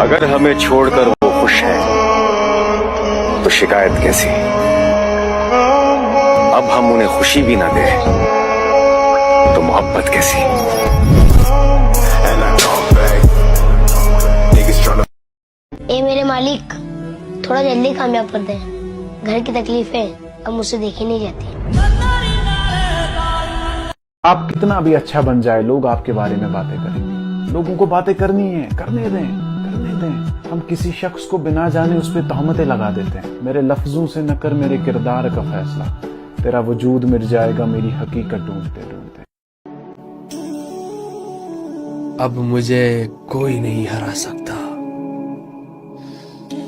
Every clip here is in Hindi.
अगर हमें छोड़कर वो खुश है तो शिकायत कैसी। अब हम उन्हें खुशी भी ना दें तो मोहब्बत कैसी। ए मेरे मालिक, थोड़ा जल्दी कामयाब कर दे। घर की तकलीफें अब मुझसे देखी नहीं जाती। आप कितना भी अच्छा बन जाए, लोग आपके बारे में बातें करेंगे। लोगों को बातें करनी है, करने दें। हम किसी शख्स को बिना जाने उस पर तहमतें लगा देते हैं। मेरे लफ्जों से न कर मेरे किरदार का फैसला, तेरा वजूद मिट जाएगा मेरी हकीकत ढूंढते ढूंढते। अब मुझे कोई नहीं हरा सकता,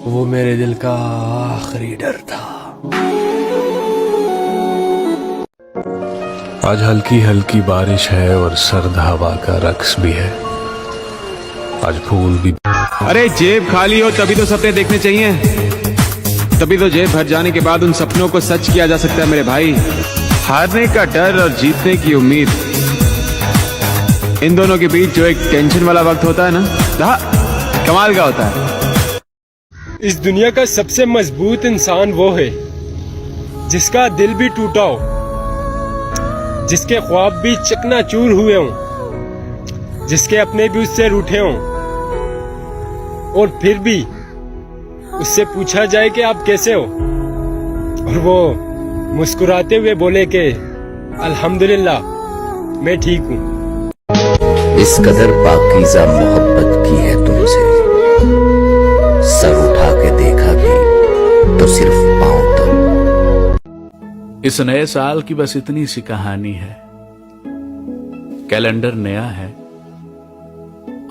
वो मेरे दिल का आखिरी डर था। आज हल्की हल्की बारिश है और सर्द हवा का रक्स भी है। आज फूल भी। अरे जेब खाली हो तभी तो सपने देखने चाहिए, तभी तो जेब भर जाने के बाद उन सपनों को सच किया जा सकता है मेरे भाई। हारने का डर और जीतने की उम्मीद, इन दोनों के बीच जो एक टेंशन वाला वक्त होता है ना, कमाल का होता है। इस दुनिया का सबसे मजबूत इंसान वो है जिसका दिल भी टूटा हो, जिसके ख्वाब भी चकनाचूर हुए हों, जिसके अपने भी उससे रूठे हों, और फिर भी उससे पूछा जाए कि आप कैसे हो, और वो मुस्कुराते हुए बोले कि अल्हम्दुलिल्लाह मैं ठीक हूँ। इस कदर पाकीज़ा मोहब्बत की है तुमसे, सर उठा के देखा भी तो सिर्फ पांव तुम। इस नए साल की बस इतनी सी कहानी है, कैलेंडर नया है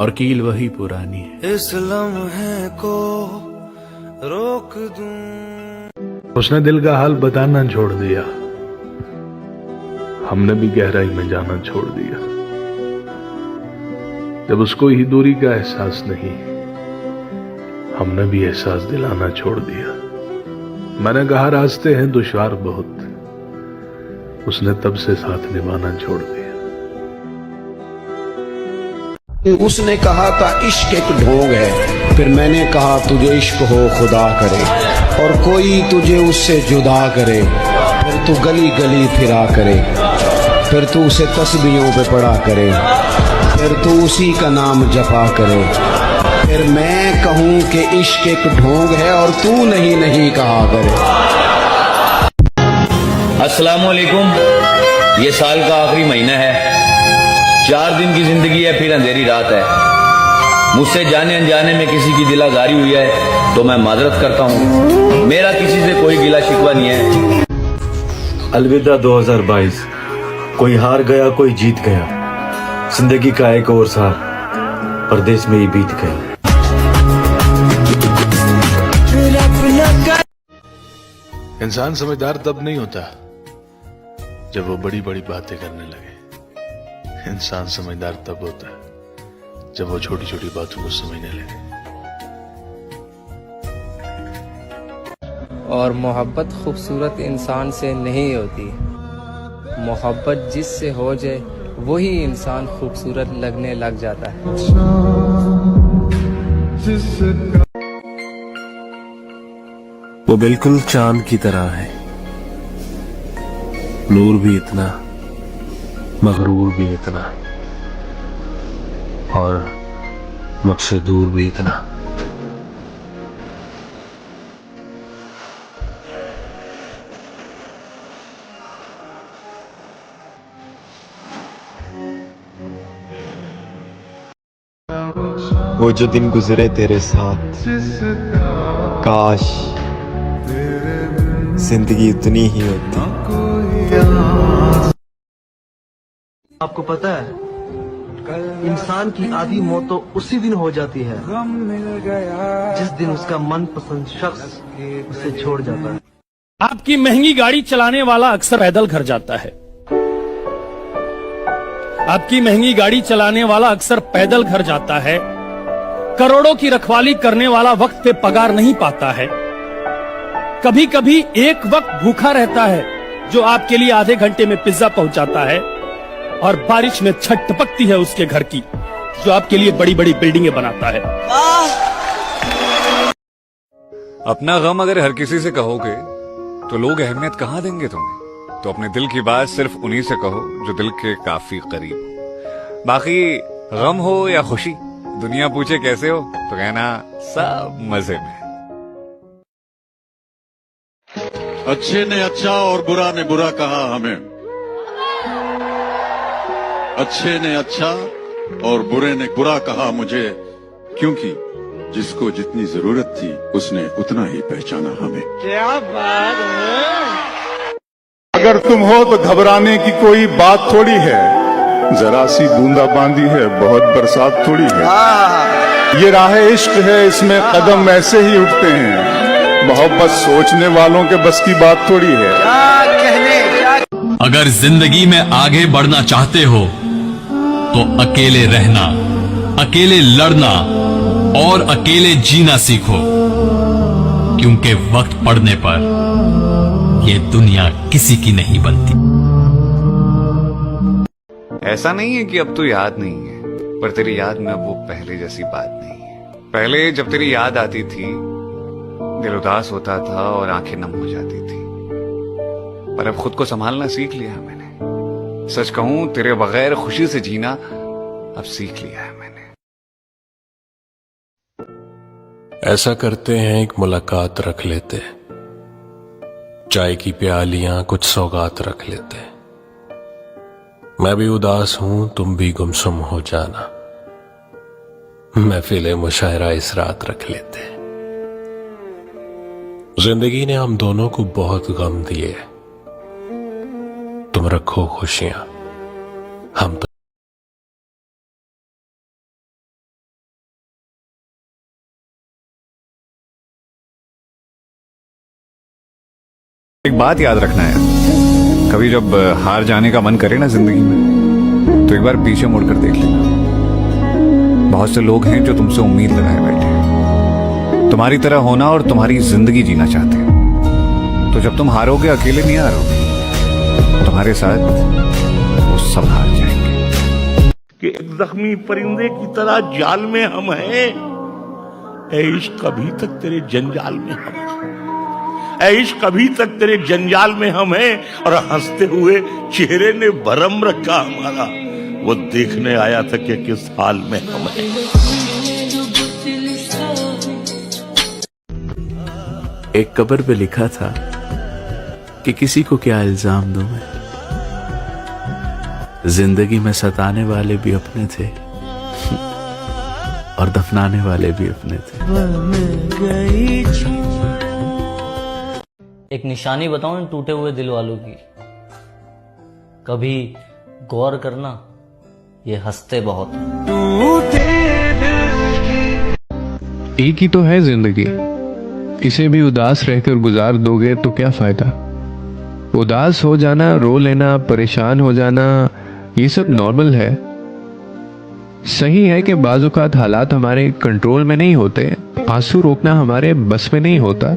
और कील वही पुरानी है। इस लम्हे को रोक दूं। उसने दिल का हाल बताना छोड़ दिया, हमने भी गहराई में जाना छोड़ दिया। जब उसको ही दूरी का एहसास नहीं, हमने भी एहसास दिलाना छोड़ दिया। मैंने कहा रास्ते हैं दुश्वार बहुत, उसने तब से साथ निभाना छोड़ दिया। उसने कहा था इश्क एक ढोंग है, फिर मैंने कहा तुझे इश्क हो खुदा करे, और कोई तुझे उससे जुदा करे, फिर तू गली गली फिरा करे, फिर तू उसे तस्बीहों पे पढ़ा करे, फिर तू उसी का नाम जपा करे, फिर मैं कहूँ कि इश्क एक ढोंग है और तू नहीं नहीं कहा करे। अस्सलामुअलैकुम। ये साल का आखिरी महीना है, 4 दिन की जिंदगी है, फिर अंधेरी रात है। मुझसे जाने अनजाने में किसी की दिल आज़ारी हुई है तो मैं माजरत करता हूँ। मेरा किसी से कोई गिला शिकवा नहीं है। अलविदा 2022। कोई हार गया कोई जीत गया, जिंदगी का एक और साल परदेश में ही बीत गया। इंसान समझदार तब नहीं होता जब वो बड़ी बड़ी बातें करने लगे। इंसान समझदार तब होता है जब वो छोटी छोटी बातों को समझने लगे। और मोहब्बत खूबसूरत इंसान से नहीं होती, मोहब्बत जिससे हो जाए वही इंसान खूबसूरत लगने लग जाता है। वो बिल्कुल चांद की तरह है, नूर भी इतना, मगरूर भी इतना, और मुझसे दूर भी इतना। वो जो दिन गुजरे तेरे साथ, काश जिंदगी उतनी ही होती। आपको पता है, इंसान की आधी मौत तो उसी दिन हो जाती है जिस दिन उसका मनपसंद शख्स उसे छोड़ जाता है। आपकी महंगी गाड़ी चलाने वाला अक्सर पैदल घर जाता है। आपकी महंगी गाड़ी चलाने वाला अक्सर पैदल घर जाता है। करोड़ों की रखवाली करने वाला वक्त पे पगार नहीं पाता है। कभी कभी एक वक्त भूखा रहता है जो आपके लिए आधे घंटे में पिज्जा पहुंचाता है, और बारिश में छत टपकती है उसके घर की जो आपके लिए बड़ी बड़ी बिल्डिंगें बनाता है। अपना गम अगर हर किसी से कहोगे तो लोग अहमियत कहाँ देंगे तुम्हें। तो अपने दिल की बात सिर्फ उन्हीं से कहो जो दिल के काफी करीब हो। बाकी गम हो या खुशी, दुनिया पूछे कैसे हो तो कहना सब मजे में। अच्छे ने अच्छा और बुरा ने बुरा कहा हमें, अच्छे ने अच्छा और बुरे ने बुरा कहा मुझे, क्योंकि जिसको जितनी जरूरत थी उसने उतना ही पहचाना हमें। क्या बात है। अगर तुम हो तो घबराने की कोई बात थोड़ी है, जरा सी बूंदाबांदी है, बहुत बरसात थोड़ी है। ये राह इश्क है, इसमें कदम ऐसे ही उठते हैं, मोहब्बत सोचने वालों के बस की बात थोड़ी है। अगर जिंदगी में आगे बढ़ना चाहते हो तो अकेले रहना, अकेले लड़ना और अकेले जीना सीखो, क्योंकि वक्त पड़ने पर ये दुनिया किसी की नहीं बनती। ऐसा नहीं है कि अब तो याद नहीं है, पर तेरी याद में अब वो पहले जैसी बात नहीं है। पहले जब तेरी याद आती थी दिल उदास होता था और आंखें नम हो जाती थी, पर अब खुद को संभालना सीख लिया है मैंने। सच कहूं तेरे बगैर खुशी से जीना अब सीख लिया है मैंने। ऐसा करते हैं एक मुलाकात रख लेते, चाय की प्यालियां कुछ सौगात रख लेते। मैं भी उदास हूं तुम भी गुमसुम हो जाना, महफिल मुशायरा इस रात रख लेते। जिंदगी ने हम दोनों को बहुत गम दिए, तुम रखो खुशियां, हम तो एक बात याद रखना है, कभी जब हार जाने का मन करे ना जिंदगी में, तो एक बार पीछे मुड़कर देख लेना। बहुत से लोग हैं जो तुमसे उम्मीद लगाए बैठे हैं, तुम्हारी तरह होना और तुम्हारी जिंदगी जीना चाहते हैं। तो जब तुम हारोगे अकेले नहीं हारोगे, तुम्हारे साथ वो सब हार जाएंगे। कि एक जख्मी परिंदे की तरह जाल में हम हैं, ऐ इश्क कभी तक तेरे जंजाल में हम हैं, ऐ इश्क कभी तक तेरे जंजाल में हम हैं। और हंसते हुए चेहरे ने भरम रखा हमारा, वो देखने आया था कि किस हाल में हम हैं। एक कब्र पे लिखा था कि किसी को क्या इल्जाम दूं मैं, जिंदगी में सताने वाले भी अपने थे और दफनाने वाले भी अपने थे। एक निशानी बताऊं इन टूटे हुए दिल वालों की, कभी गौर करना ये हंसते बहुत एक ही तो है जिंदगी, इसे भी उदास रहकर गुजार दोगे तो क्या फायदा। उदास हो जाना, रो लेना, परेशान हो जाना, ये सब नॉर्मल है। सही है कि बाज़-औक़ात हालात हमारे कंट्रोल में नहीं होते, आंसू रोकना हमारे बस में नहीं होता,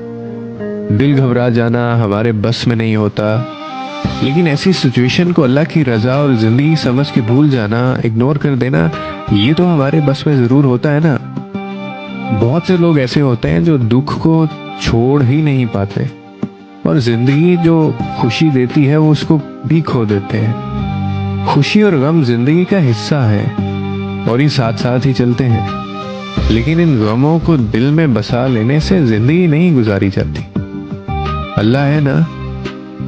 दिल घबरा जाना हमारे बस में नहीं होता, लेकिन ऐसी सिचुएशन को अल्लाह की रजा और जिंदगी समझ के भूल जाना, इग्नोर कर देना, ये तो हमारे बस में जरूर होता है ना। बहुत से लोग ऐसे होते हैं जो दुख को छोड़ ही नहीं पाते, और जिंदगी जो खुशी देती है वो उसको भी खो देते हैं। खुशी और गम जिंदगी का हिस्सा है और ये साथ साथ ही चलते हैं, लेकिन इन गमों को दिल में बसा लेने से जिंदगी नहीं गुजारी जाती। अल्लाह है ना,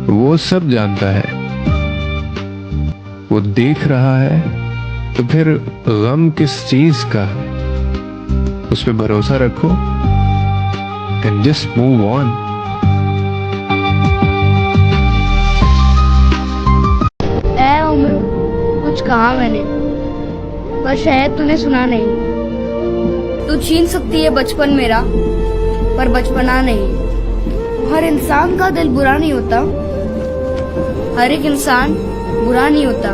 वो सब जानता है, वो देख रहा है, तो फिर गम किस चीज का, उस पे भरोसा रखो एंड जस्ट मूव ऑन। ऐ उम्र कुछ कहा मैंने, पर शायद तूने सुना नहीं। तू छीन सकती है बचपन मेरा, पर बचपना नहीं। हर इंसान का दिल बुरा नहीं होता, हर एक इंसान बुरा नहीं होता।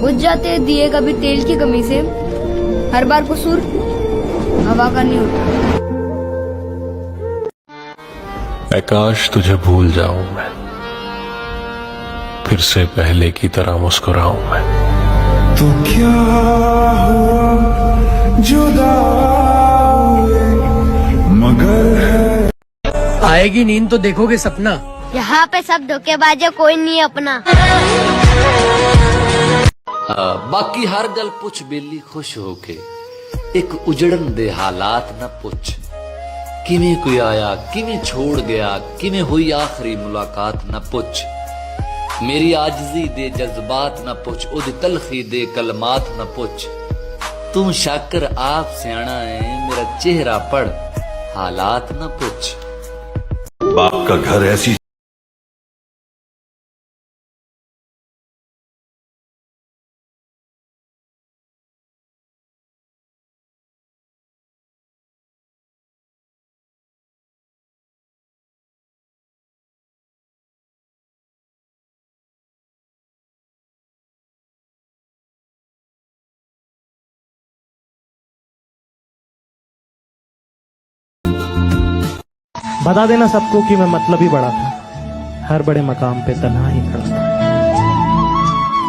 बुझ जाते हैं दिए कभी तेल की कमी से, हर बार कसूर हवा का नहीं होता। काश तुझे भूल जाऊं मैं, फिर से पहले की तरह मुस्कुराऊं मैं। तो क्या हुआ जुदा हुए, मगर है आएगी नींद तो देखोगे सपना। यहाँ पे सब धोखेबाज है, कोई नहीं अपना। बाकी हर गल पुछ बेली खुश होके, एक उजड़न दे हालात न पुछ। किवें कोई आया, किवें छोड़ गया, किवें हुई आखिरी मुलाकात न पुछ। मेरी आजजी दे जज्बात न पुछ, उद तलखी दे कलमात न पुछ। तू शाकर आप सियाना है, मेरा चेहरा पढ़ हालात न पुछ। बाप का घर ऐसी बता देना सबको कि मैं मतलब ही बड़ा था, हर बड़े मकाम पे तन्हा ही खड़ा था।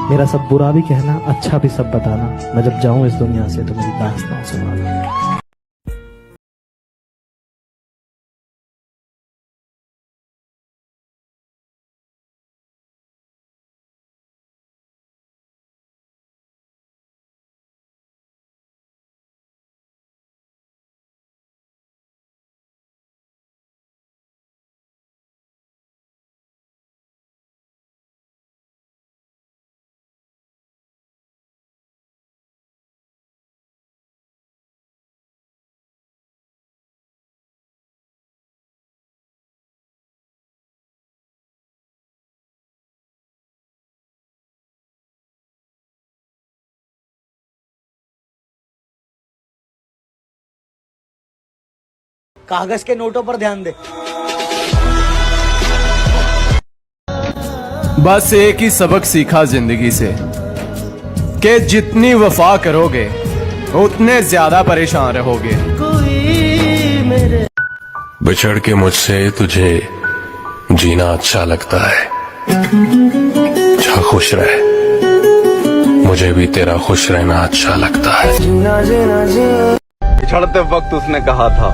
मेरा सब बुरा भी कहना, अच्छा भी सब बताना। मैं जब जाऊं इस दुनिया से तो मेरी दास्तां सुनाना। कागज के नोटों पर ध्यान दे। बस एक ही सबक सीखा जिंदगी से कि जितनी वफा करोगे उतने ज्यादा परेशान रहोगे। बिछड़ के मुझसे तुझे जीना अच्छा लगता है, अच्छा खुश रहे, मुझे भी तेरा खुश रहना अच्छा लगता है। बिछड़ते वक्त उसने कहा था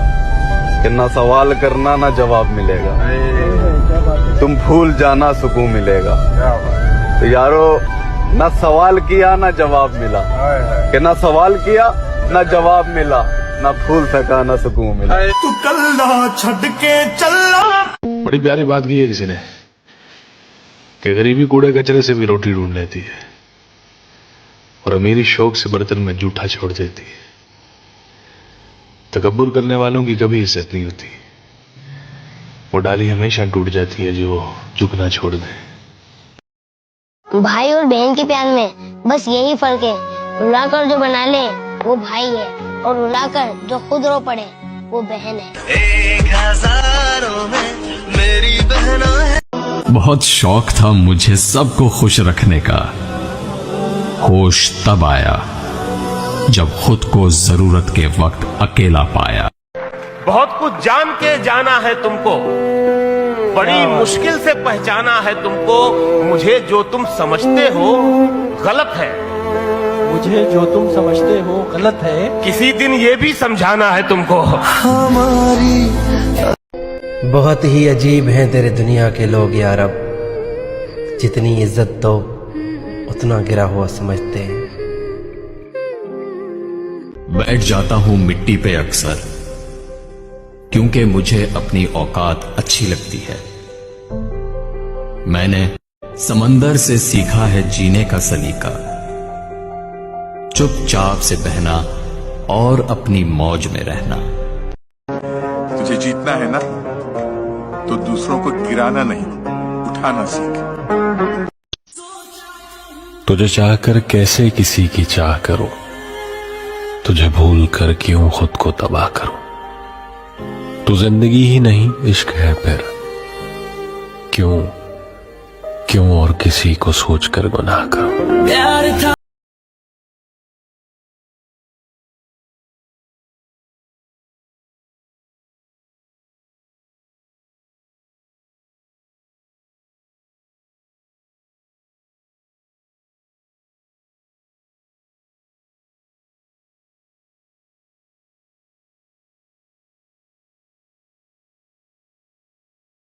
कि ना सवाल करना ना जवाब मिलेगा, तुम भूल जाना सुकून मिलेगा। तो यारो ना सवाल किया ना जवाब मिला, कि ना सवाल किया ना जवाब मिला, ना भूल सका ना सुकून मिला। तू कल्ला छड़ के चला। बड़ी प्यारी बात की है किसी ने कि गरीबी कूड़े कचरे से भी रोटी ढूंढ लेती है और अमीरी शौक से बर्तन में जूठा छोड़ देती है। तकब्बुर करने वालों की कभी इज्जत नहीं होती, वो डाली हमेशा टूट जाती है जो झुकना छोड़ दे। भाई और बहन के प्यार में बस यही फर्क है, रुलाकर जो बना ले वो भाई है, और रुलाकर जो खुद रो पड़े वो बहन है। 1000 में मेरी बहना है। बहुत शौक था मुझे सबको खुश रखने का, होश तब आया जब खुद को जरूरत के वक्त अकेला पाया। बहुत कुछ जान के जाना है तुमको, बड़ी मुश्किल से पहचाना है तुमको। मुझे जो तुम समझते हो गलत है, मुझे जो तुम समझते हो गलत है, किसी दिन ये भी समझाना है तुमको। बहुत ही अजीब हैं तेरे दुनिया के लोग यार, अब जितनी इज्जत दो उतना गिरा हुआ समझते हैं। बैठ जाता हूं मिट्टी पे अक्सर, क्योंकि मुझे अपनी औकात अच्छी लगती है। मैंने समंदर से सीखा है जीने का सलीका, चुपचाप से बहना और अपनी मौज में रहना। तुझे जीतना है ना तो दूसरों को गिराना नहीं, उठाना सीख। तुझे चाहकर कैसे किसी की चाह करो, तुझे भूल कर क्यों खुद को तबाह करो। तू जिंदगी ही नहीं इश्क है फिर, क्यों क्यों और किसी को सोचकर गुनाह करो। प्यार था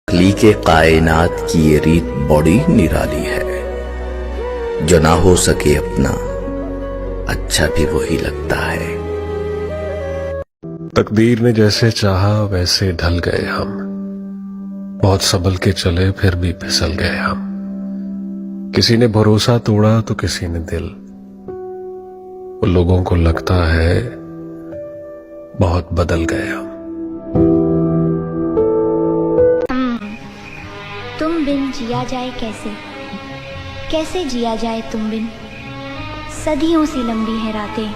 के कायनात की ये रीत बड़ी निराली है। जो ना हो सके अपना, अच्छा भी वही लगता है। तकदीर ने जैसे चाहा वैसे ढल गए हम, बहुत संभल के चले फिर भी फिसल गए हम। किसी ने भरोसा तोड़ा तो किसी ने दिल। वो लोगों को लगता है बहुत बदल गए हम। तुम बिन जिया जाए कैसे, कैसे जिया जाए तुम बिन। सदियों से लंबी है रातें,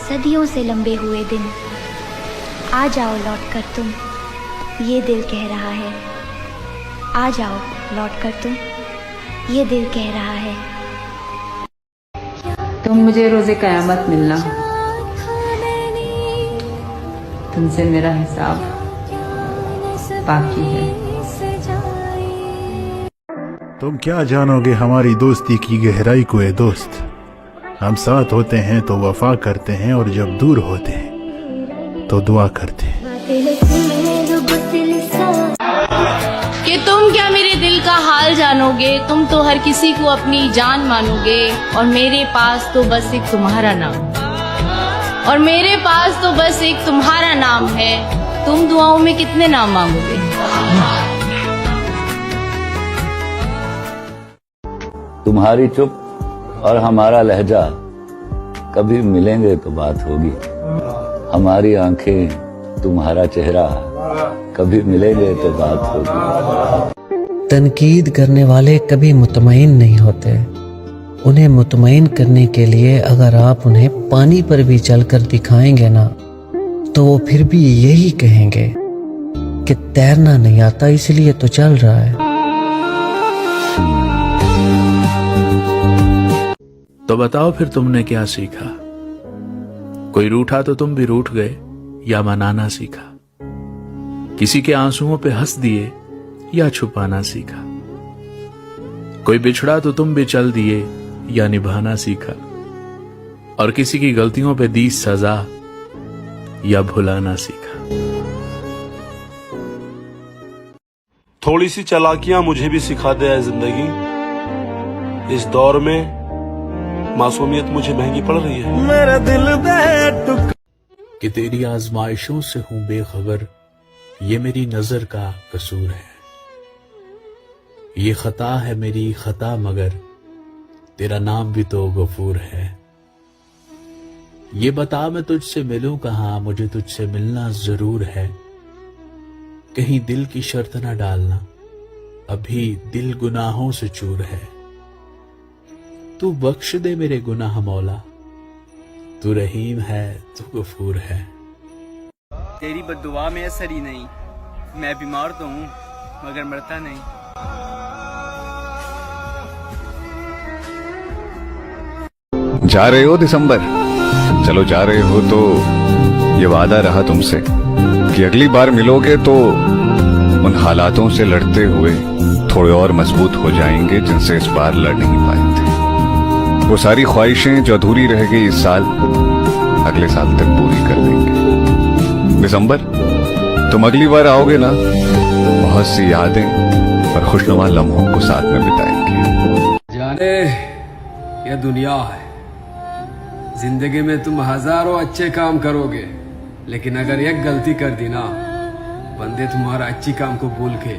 सदियों से लंबे हुए दिन। आ जाओ लौट कर तुम, ये दिल कह रहा है। आ जाओ लौट कर तुम, ये दिल कह रहा है। तुम मुझे रोज़े क़यामत मिलना, तुमसे मेरा हिसाब बाकी है। तुम क्या जानोगे हमारी दोस्ती की गहराई को ए दोस्त। हम साथ होते हैं तो वफा करते हैं, और जब दूर होते हैं तो दुआ करते हैं। कि तुम क्या मेरे दिल का हाल जानोगे। तुम तो हर किसी को अपनी जान मानोगे, और मेरे पास तो बस एक तुम्हारा नाम, और मेरे पास तो बस एक तुम्हारा नाम है। तुम दुआओं में कितने नाम मांगोगे। तुम्हारी चुप और हमारा लहजा, कभी मिलेंगे तो बात होगी। हमारी आंखें तुम्हारा चेहरा, कभी मिलेंगे तो बात होगी। तनकीद करने वाले कभी मुतमईन नहीं होते। उन्हें मुतमईन करने के लिए अगर आप उन्हें पानी पर भी चलकर दिखाएंगे ना, तो वो फिर भी यही कहेंगे कि तैरना नहीं आता इसलिए तो चल रहा है। तो बताओ फिर तुमने क्या सीखा। कोई रूठा तो तुम भी रूठ गए, या मनाना सीखा। किसी के आंसुओं पे हंस दिए, या छुपाना सीखा। कोई बिछड़ा तो तुम भी चल दिए, या निभाना सीखा। और किसी की गलतियों पे दी सजा, या भुलाना सीखा। थोड़ी सी चालाकियां मुझे भी सिखा दे है जिंदगी। इस दौर में मासूमियत मुझे महंगी पड़ रही है। मेरा दिल कि तेरी आजमाइशों से हूं बेखबर, ये मेरी नजर का कसूर है। ये खता है मेरी खता, मगर तेरा नाम भी तो गफूर है। ये बता मैं तुझसे मिलूं कहां, मुझे तुझसे मिलना जरूर है। कहीं दिल की शर्त ना डालना, अभी दिल गुनाहों से चूर है। तू बख्श दे मेरे गुनाह मौला, तू रहीम है तू गफूर है। तेरी बद्दुआ में असर ही नहीं। मैं बीमार तो हूँ मगर मरता नहीं। जा रहे हो दिसंबर? चलो जा रहे हो तो ये वादा रहा तुमसे कि अगली बार मिलोगे तो उन हालातों से लड़ते हुए थोड़े और मजबूत हो जाएंगे जिनसे इस बार लड़ नहीं पाए थे। वो सारी ख्वाहिशें जो अधूरी रह गई इस साल, अगले साल तक पूरी कर देंगे। दिसंबर, तुम अगली बार आओगे ना, बहुत सी यादें और खुशनुमा लम्हों को साथ में बिताएंगे। जाने ये दुनिया है, जिंदगी में तुम हजारों अच्छे काम करोगे, लेकिन अगर एक गलती कर दी ना, बंदे तुम्हारा अच्छी काम को भूल के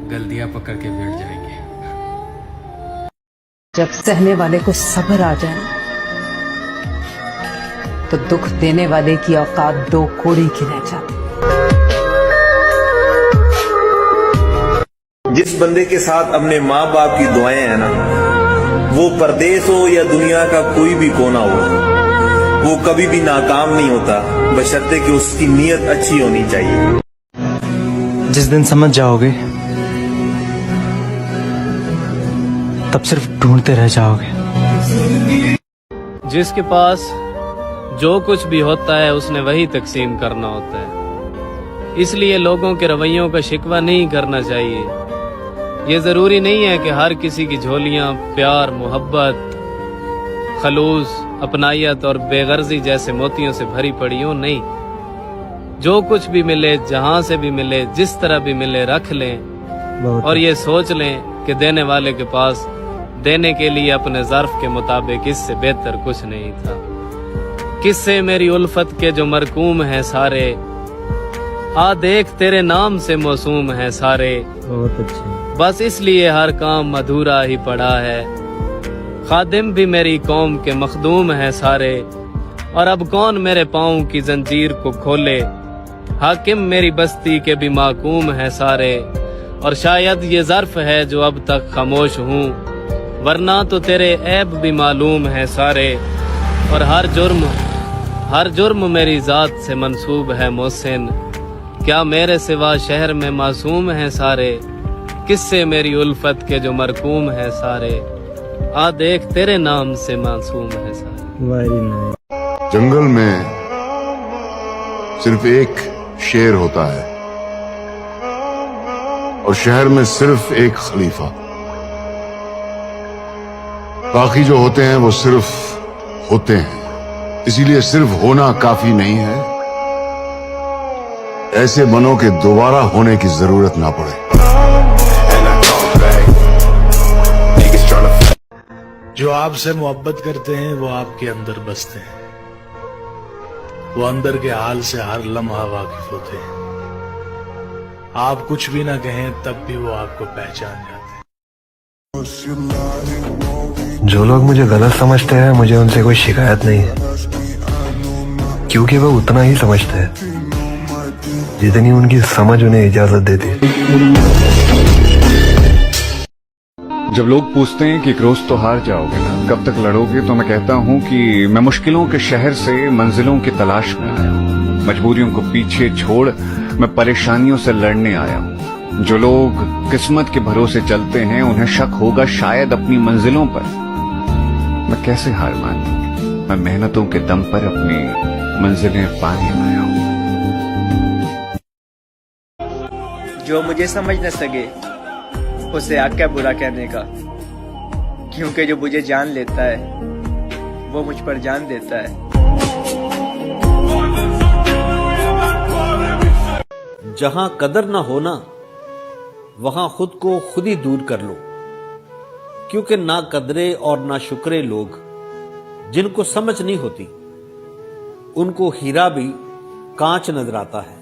गलतियां पकड़ के बैठ जाएंगे। जब सहने वाले को सब्र आ जाए तो दुख देने वाले की औकात दो कोड़ी की रह जाती। जिस बंदे के साथ अपने माँ बाप की दुआएं हैं ना, वो परदेश हो या दुनिया का कोई भी कोना हो, वो कभी भी नाकाम नहीं होता, बशर्ते कि उसकी नीयत अच्छी होनी चाहिए। जिस दिन समझ जाओगे तब सिर्फ ढूंढते रह जाओगे। जिसके पास जो कुछ भी होता है उसने वही तकसीम करना होता है। इसलिए लोगों के रवैयों का शिकवा नहीं करना चाहिए। ये जरूरी नहीं है कि हर किसी की झोलियां प्यार, मोहब्बत, खलूस, अपनायत और बेगर्जी जैसे मोतियों से भरी पड़ी हो। नहीं, जो कुछ भी मिले, जहां से भी मिले, जिस तरह भी मिले, रख लें और ये सोच लें कि देने वाले के पास देने के लिए अपने ज़र्फ के मुताबिक इससे बेहतर कुछ नहीं था। किस्से मेरी उल्फत के जो मरकूम हैं सारे, आ देख तेरे नाम से मौसूम हैं सारे। बहुत अच्छे। बस इसलिए हर काम अधूरा ही पड़ा है। खादिम भी मेरी कौम के मखदूम हैं सारे, और अब कौन मेरे पाँव की जंजीर को खोले। हाकिम मेरी बस्ती के भी माकूम हैं सारे, और शायद ये ज़र्फ है जो अब तक खामोश हूँ, वरना तो तेरे ऐब भी मालूम हैं सारे। और हर जुर्म मेरी ज़ात से मंसूब है मोहसिन, क्या मेरे सिवा शहर में मासूम हैं सारे। किस्से मेरी उल्फत के जो मरकूम हैं सारे, आ देख तेरे नाम से मासूम हैं सारे। जंगल में सिर्फ एक शेर होता है और शहर में सिर्फ एक खलीफा। बाकी जो होते हैं वो सिर्फ होते हैं, इसीलिए सिर्फ होना काफी नहीं है। ऐसे मनों के दोबारा होने की जरूरत ना पड़े। जो आपसे मोहब्बत करते हैं वो आपके अंदर बसते हैं, वो अंदर के हाल से हर लम्हा वाकिफ होते हैं। आप कुछ भी ना कहें तब भी वो आपको पहचान जाते हैं। जो लोग मुझे गलत समझते हैं, मुझे उनसे कोई शिकायत नहीं है, क्योंकि वो उतना ही समझते हैं जितनी उनकी समझ उन्हें इजाजत देती है। जब लोग पूछते हैं कि एक रोज तो हार जाओगे ना, कब तक लड़ोगे, तो मैं कहता हूं कि मैं मुश्किलों के शहर से मंजिलों की तलाश में आया हूं। मजबूरियों को पीछे छोड़ मैं परेशानियों से लड़ने आया हूं। जो लोग किस्मत के भरोसे चलते हैं, उन्हें शक होगा शायद अपनी मंजिलों पर। मैं कैसे हार मानूं? मैं मेहनतों के दम पर अपनी मंजिलें पाने आया हूं। जो मुझे समझ न सके उसे हक है बुरा कहने का, क्योंकि जो मुझे जान लेता है वो मुझ पर जान देता है। जहां कदर ना होना वहां खुद को खुद ही दूर कर लो, क्योंकि ना कदरे और ना शुक्रे लोग जिनको समझ नहीं होती, उनको हीरा भी कांच नजर आता है।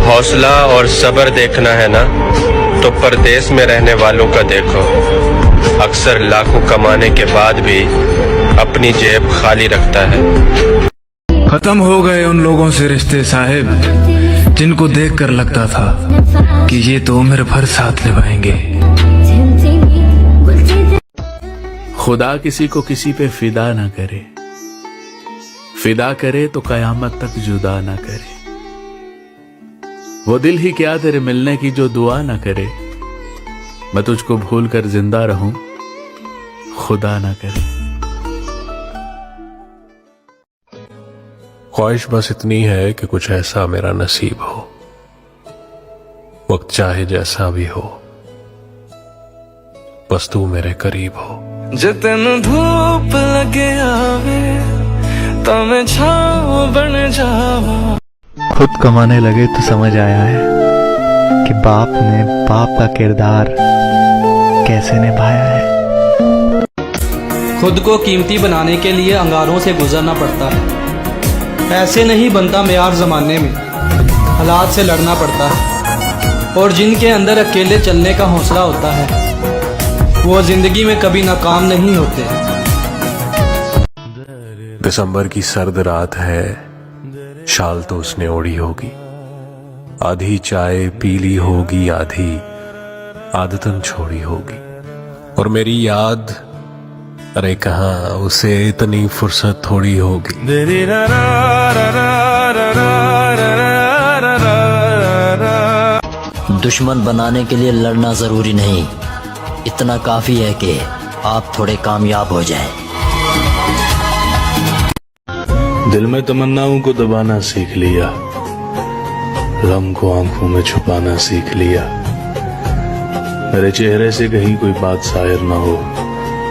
हौसला और सब्र देखना है ना, तो परदेश में रहने वालों का देखो। अक्सर लाखों कमाने के बाद भी अपनी जेब खाली रखता है। खत्म हो गए उन लोगों से रिश्ते साहिब, जिनको देखकर लगता था कि ये तो उम्र भर साथ निभाएंगे। खुदा किसी को किसी पे फिदा ना करे, फिदा करे तो कयामत तक जुदा ना करे। वो दिल ही क्या तेरे मिलने की जो दुआ ना करे। मैं तुझको भूल कर जिंदा रहूं, खुदा ना करे। ख्वाहिश बस इतनी है कि कुछ ऐसा मेरा नसीब हो, वक्त चाहे जैसा भी हो, बस तू मेरे करीब हो। जितन धूप लगे आवे तो मैं छाँव बन जावा। खुद कमाने लगे तो समझ आया है कि बाप ने बाप का किरदार कैसे निभाया है। खुद को कीमती बनाने के लिए अंगारों से गुजरना पड़ता है। ऐसे नहीं बनता मेयार जमाने में, हालात से लड़ना पड़ता है। और जिनके अंदर अकेले चलने का हौसला होता है, वो जिंदगी में कभी नाकाम नहीं होते। दिसंबर की सर्द रात है, शाल तो उसने ओढ़ी होगी। आधी चाय पी ली होगी, आधी आदतन छोड़ी होगी। और मेरी याद, अरे कहाँ उसे इतनी फुर्सत थोड़ी होगी। दुश्मन बनाने के लिए लड़ना जरूरी नहीं, इतना काफी है कि आप थोड़े कामयाब हो जाएं। दिल में तमन्नाओं को दबाना सीख लिया, गम को आंखों में छुपाना सीख लिया। मेरे चेहरे से कहीं कोई बात शायर ना हो,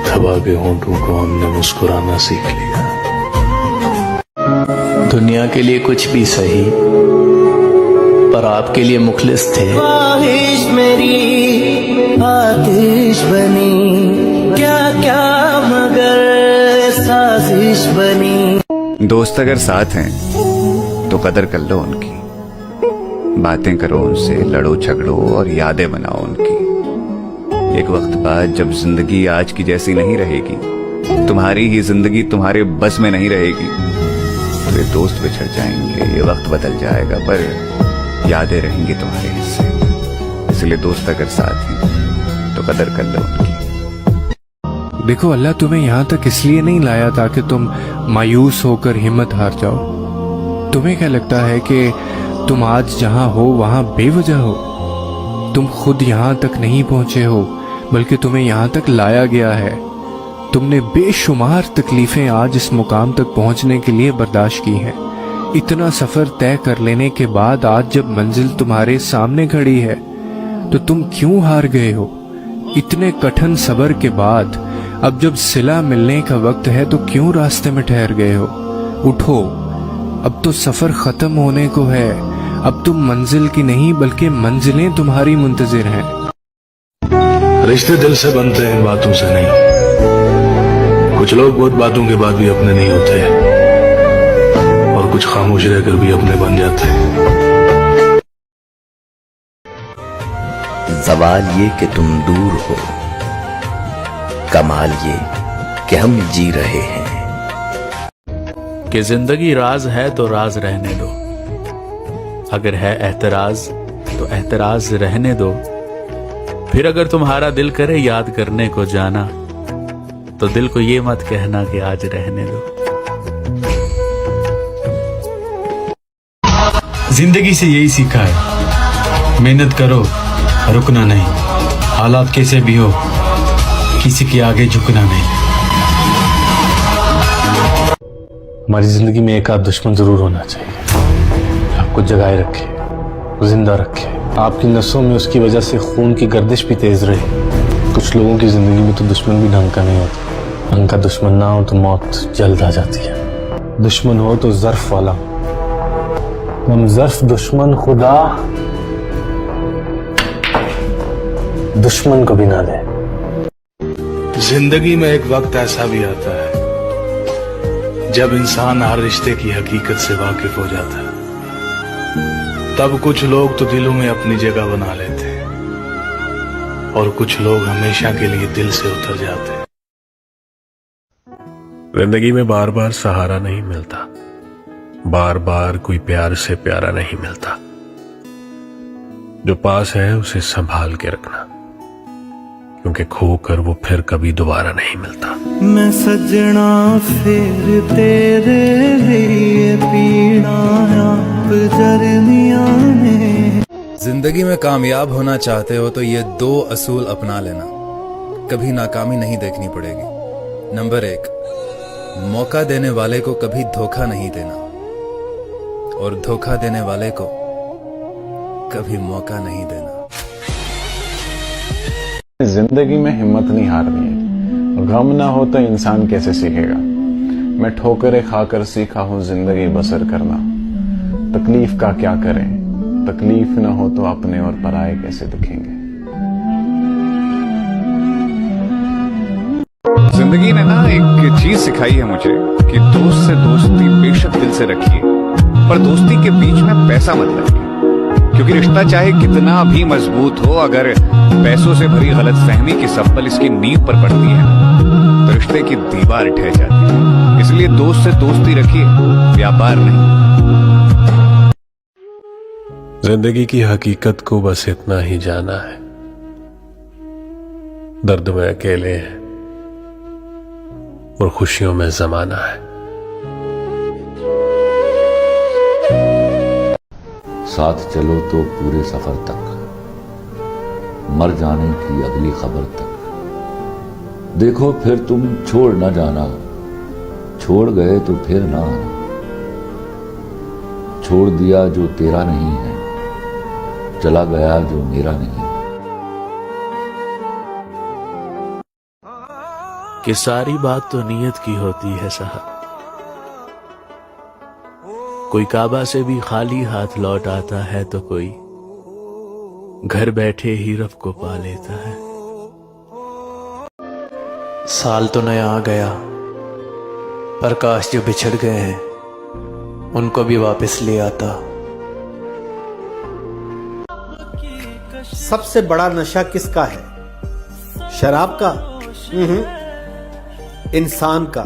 दबा के होंठों को हमने मुस्कुराना सीख लिया। दुनिया के लिए कुछ भी सही, पर आपके लिए मुखलिस थे। ख्वाहिश मेरी आतिश बनी, क्या क्या मगर साजिश बनी। दोस्त अगर साथ हैं तो कदर कर लो उनकी, बातें करो उनसे, लड़ो झगड़ो और यादें बनाओ उनकी। एक वक्त बाद जब जिंदगी आज की जैसी नहीं रहेगी, तुम्हारी ही जिंदगी तुम्हारे बस में नहीं रहेगी, तो ये दोस्त बिछड़ जाएंगे, ये वक्त बदल जाएगा, पर यादें रहेंगी तुम्हारे हिस्से। इसलिए दोस्त अगर साथ हैं तो कदर कर लो उनकी। देखो, अल्लाह तुम्हें यहाँ तक इसलिए नहीं लाया ताकि तुम मायूस होकर हिम्मत हार जाओ। तुम्हें क्या लगता है कि तुम आज जहां हो वहां बेवजह हो? तुम खुद यहां तक नहीं पहुंचे हो, बल्कि तुम्हें यहां तक लाया गया है। तुमने बेशुमार तकलीफें आज इस मुकाम तक पहुंचने के लिए बर्दाश्त की हैं। इतना सफर तय कर लेने के बाद आज जब मंजिल तुम्हारे सामने खड़ी है तो तुम क्यों हार गए हो? इतने कठिन सबर के बाद अब जब सिला मिलने का वक्त है तो क्यों रास्ते में ठहर गए हो? उठो, अब तो सफर खत्म होने को है। अब तुम मंजिल की नहीं बल्कि मंजिलें तुम्हारी मुंतजिर हैं। रिश्ते दिल से बनते हैं, बातों से नहीं। कुछ लोग बहुत बातों के बाद भी अपने नहीं होते, और कुछ खामोश रहकर भी अपने बन जाते हैं। सवाल ये कि तुम दूर हो, कमाल ये कि हम जी रहे हैं। कि जिंदगी राज है तो राज रहने दो, अगर है एतराज तो एतराज रहने दो। फिर अगर तुम्हारा दिल करे याद करने को जाना, तो दिल को ये मत कहना कि आज रहने दो। जिंदगी से यही सीखा है, मेहनत करो, रुकना नहीं। हालात कैसे भी हो, किसी के आगे झुकना नहीं। हमारी जिंदगी में एक आध दुश्मन जरूर होना चाहिए, आपको जगाए रखे, जिंदा रखे, आपकी नसों में उसकी वजह से खून की गर्दिश भी तेज रहे। कुछ लोगों की जिंदगी में तो दुश्मन भी ढंग का नहीं होता। ढंग का दुश्मन ना हो तो मौत जल्द आ जाती है। दुश्मन हो तो ज़र्फ वाला, हम ज़र्फ दुश्मन खुदा दुश्मन को भी ना दे। जिंदगी में एक वक्त ऐसा भी आता है जब इंसान हर रिश्ते की हकीकत से वाकिफ हो जाता है। तब कुछ लोग तो दिलों में अपनी जगह बना लेते हैं, और कुछ लोग हमेशा के लिए दिल से उतर जाते हैं। जिंदगी में बार बार सहारा नहीं मिलता, बार बार कोई प्यार से प्यारा नहीं मिलता। जो पास है उसे संभाल के रखना, क्योंकि खोकर वो फिर कभी दोबारा नहीं मिलता। मैं सजना फिर तेरे लिए पीना आप जरनिया में। जिंदगी में कामयाब होना चाहते हो तो ये 2 असूल अपना लेना, कभी नाकामी नहीं देखनी पड़ेगी। नंबर 1, मौका देने वाले को कभी धोखा नहीं देना, और धोखा देने वाले को कभी मौका नहीं देना। जिंदगी में हिम्मत नहीं हारनी है। गम ना हो तो इंसान कैसे सीखेगा। मैं ठोकरें खाकर सीखा हूं जिंदगी बसर करना। तकलीफ का क्या करें, तकलीफ ना हो तो अपने और पराए कैसे दिखेंगे। जिंदगी ने ना एक चीज सिखाई है मुझे कि दोस्त से दोस्ती बेशक दिल से रखिए, पर दोस्ती के बीच में पैसा मत रखिए। क्योंकि रिश्ता चाहे कितना भी मजबूत हो, अगर पैसों से भरी गलतफहमी की सब्बल इसकी नींव पर पड़ती है तो रिश्ते की दीवार ढह जाती है। इसलिए दोस्त से दोस्ती रखिए, व्यापार नहीं। जिंदगी की हकीकत को बस इतना ही जाना है, दर्द में अकेले हैं और खुशियों में जमाना है। साथ चलो तो पूरे सफर तक, मर जाने की अगली खबर तक। देखो फिर तुम छोड़ न जाना, छोड़ गए तो फिर ना आना। छोड़ दिया जो तेरा नहीं है, चला गया जो मेरा नहीं। कि सारी बात तो नीयत की होती है साहब, कोई काबा से भी खाली हाथ लौट आता है तो कोई घर बैठे ही रब को पा लेता है। साल तो नया आ गया, पर काश जो बिछड़ गए हैं उनको भी वापस ले आता। सबसे बड़ा नशा किसका है? शराब का? इंसान का,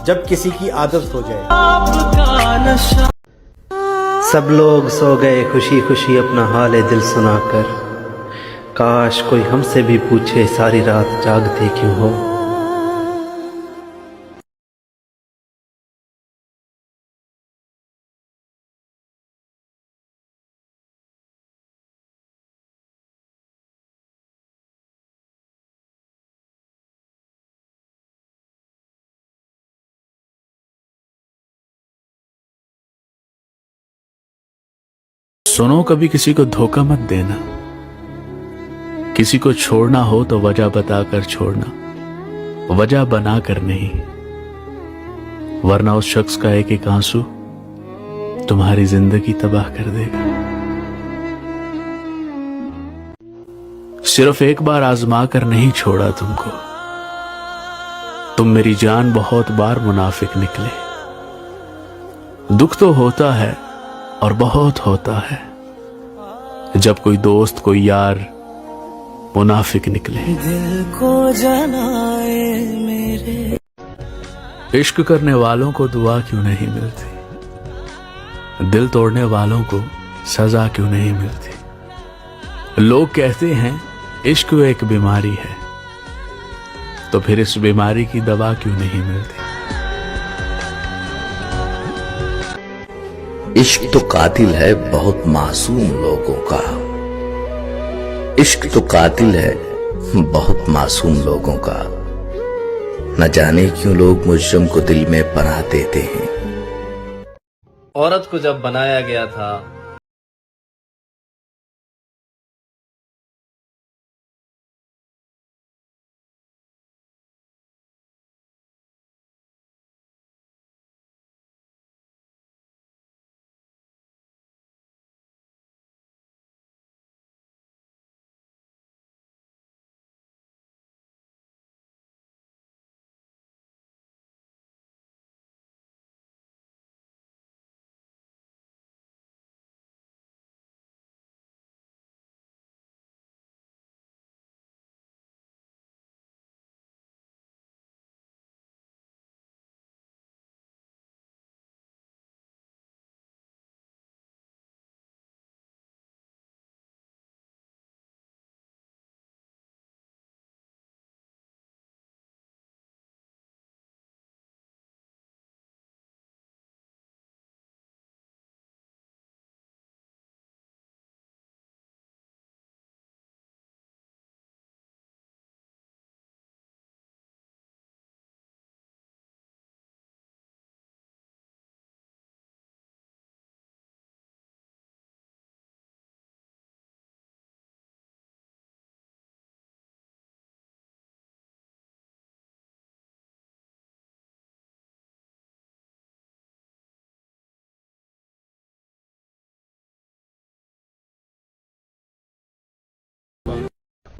जब किसी की आदत हो जाए। सब लोग सो गए खुशी खुशी अपना हाल दिल सुनाकर, काश कोई हमसे भी पूछे सारी रात जागते क्यों हो। सुनो, कभी किसी को धोखा मत देना। किसी को छोड़ना हो तो वजह बताकर छोड़ना, वजह बनाकर नहीं, वरना उस शख्स का एक एक आंसू तुम्हारी जिंदगी तबाह कर देगा। सिर्फ एक बार आजमा कर नहीं छोड़ा तुमको, तुम मेरी जान बहुत बार मुनाफिक निकले। दुख तो होता है और बहुत होता है जब कोई दोस्त कोई यार मुनाफिक निकले। दिल को जलाए मेरे। इश्क करने वालों को दुआ क्यों नहीं मिलती, दिल तोड़ने वालों को सजा क्यों नहीं मिलती। लोग कहते हैं इश्क एक बीमारी है, तो फिर इस बीमारी की दवा क्यों नहीं मिलती। इश्क तो कातिल है बहुत मासूम लोगों का, इश्क तो कातिल है बहुत मासूम लोगों का। न जाने क्यों लोग मुजरिम को दिल में पनाह देते हैं। औरत को जब बनाया गया था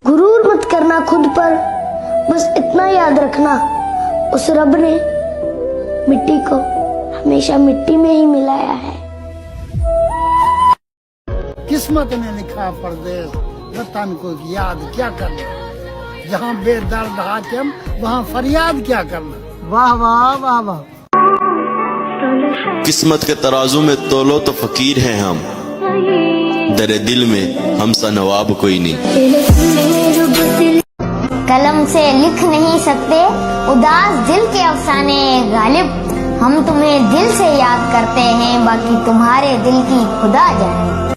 गुरूर मत करना खुद पर, बस इतना याद रखना उस रब ने मिट्टी को हमेशा मिट्टी में ही मिलाया है। किस्मत ने लिखा परदेस, वतन को याद क्या करना, जहाँ बेदर्द हाकिम वहाँ फरियाद क्या करना। वाह वाह वाह वाह। किस्मत के तराजू में तोलो तो फकीर हैं हम, दरे दिल में हम सा नवाब कोई नहीं। कलम से लिख नहीं सकते उदास दिल के अफसाने गालिब, हम तुम्हें दिल से याद करते हैं, बाकी तुम्हारे दिल की खुदा जाने।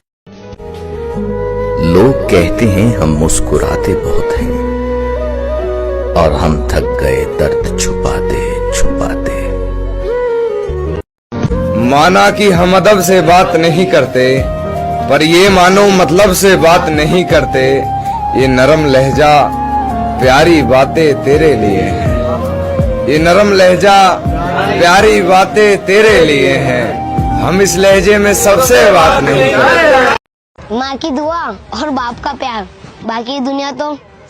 लोग कहते हैं हम मुस्कुराते बहुत हैं, और हम थक गए दर्द छुपाते छुपाते। माना कि हम अदब से बात नहीं करते, पर ये मानो मतलब से बात नहीं करते। ये नरम लहजा प्यारी बातें तेरे लिए हैं, ये नरम लहजा प्यारी बातें तेरे लिए हैं। हम इस लहजे में सबसे बात नहीं करते। माँ की दुआ और बाप का प्यार, बाकी दुनिया तो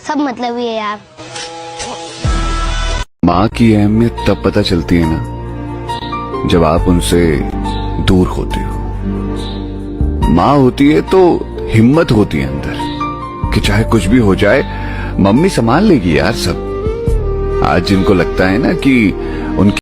सब मतलब ही है यार। माँ की अहमियत तब पता चलती है ना जब आप उनसे दूर होते हो। माँ होती है तो हिम्मत होती है अंदर कि चाहे कुछ भी हो जाए मम्मी संभाल लेगी यार सब। आज जिनको लगता है ना कि उनकी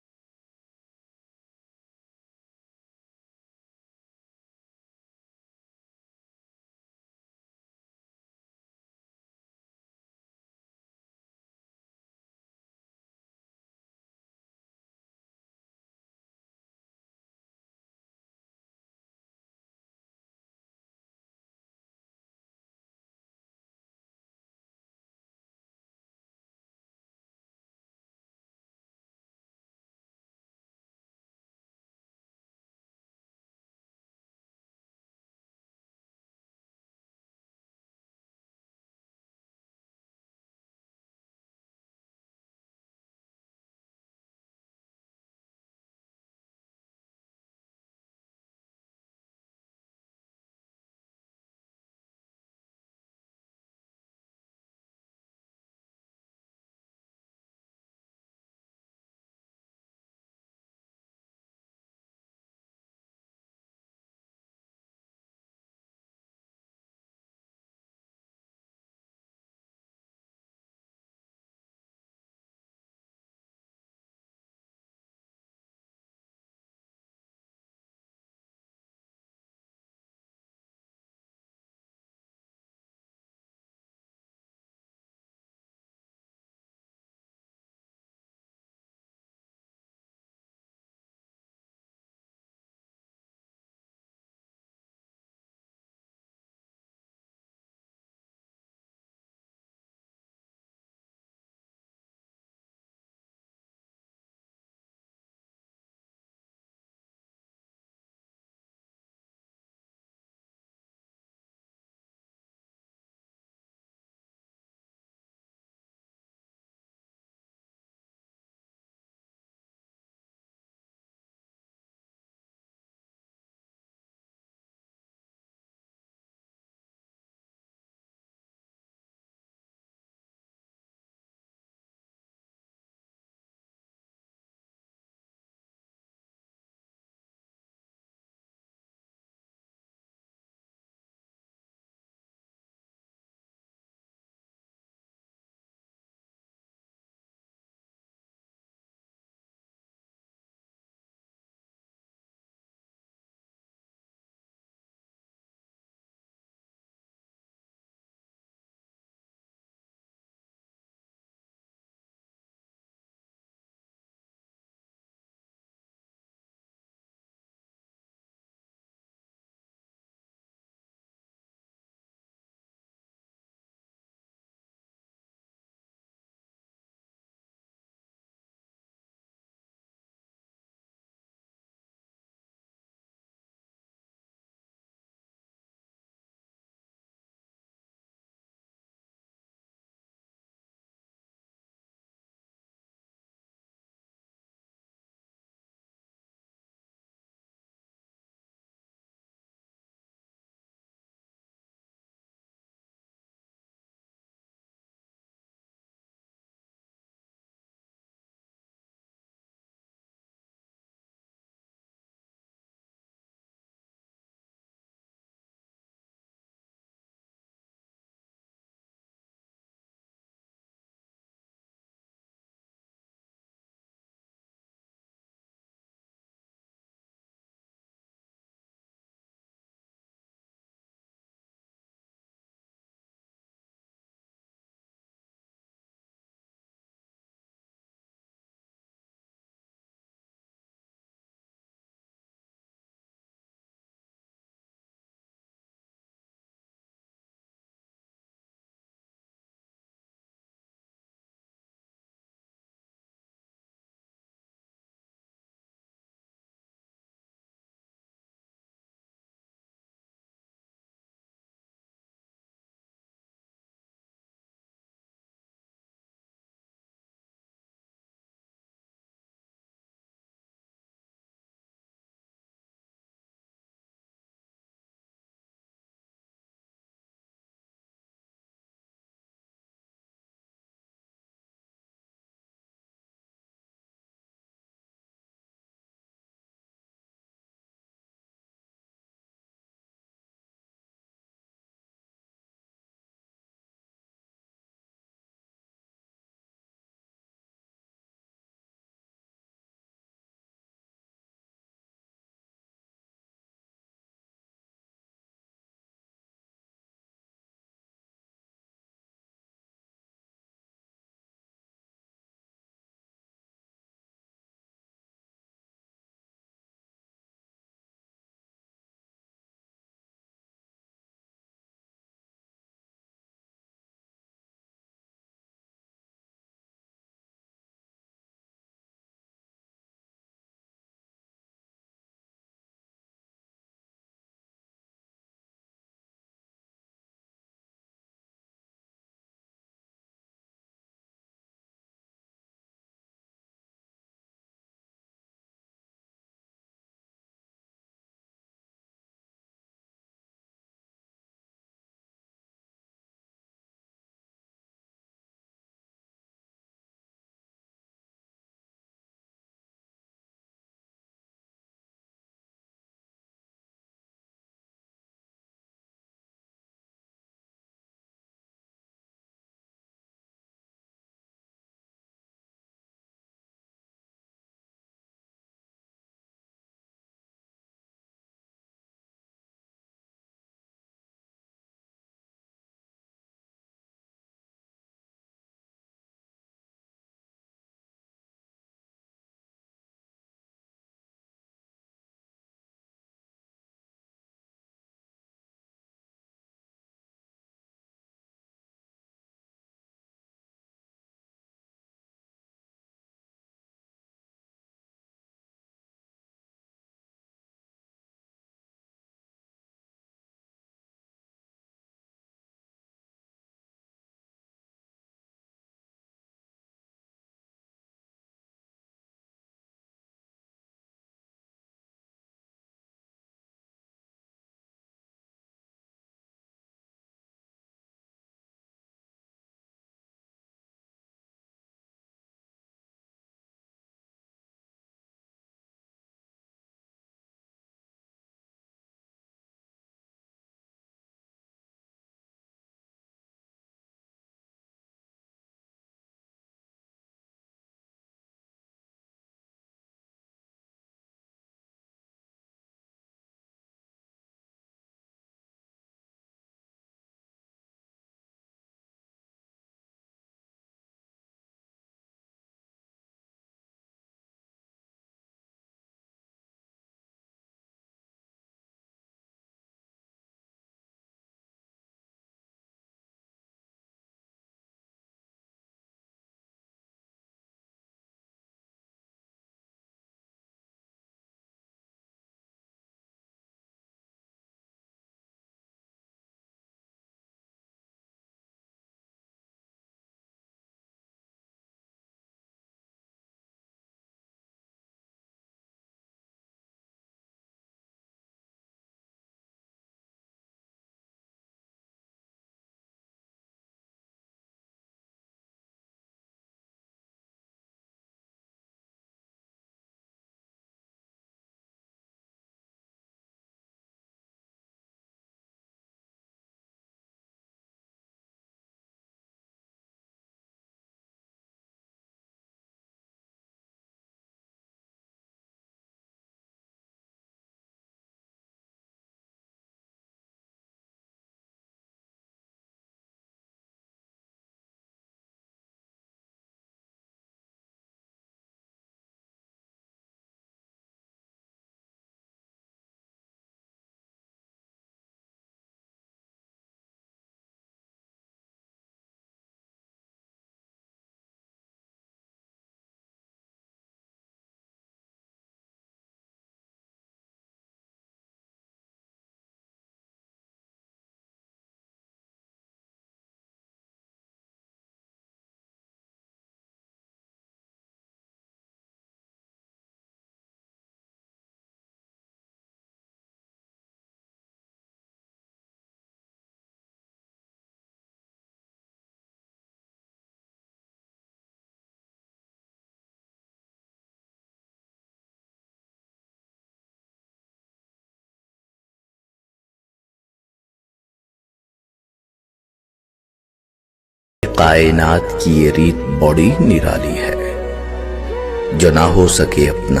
कायनात की ये रीत बड़ी निराली है। जो ना हो सके अपना,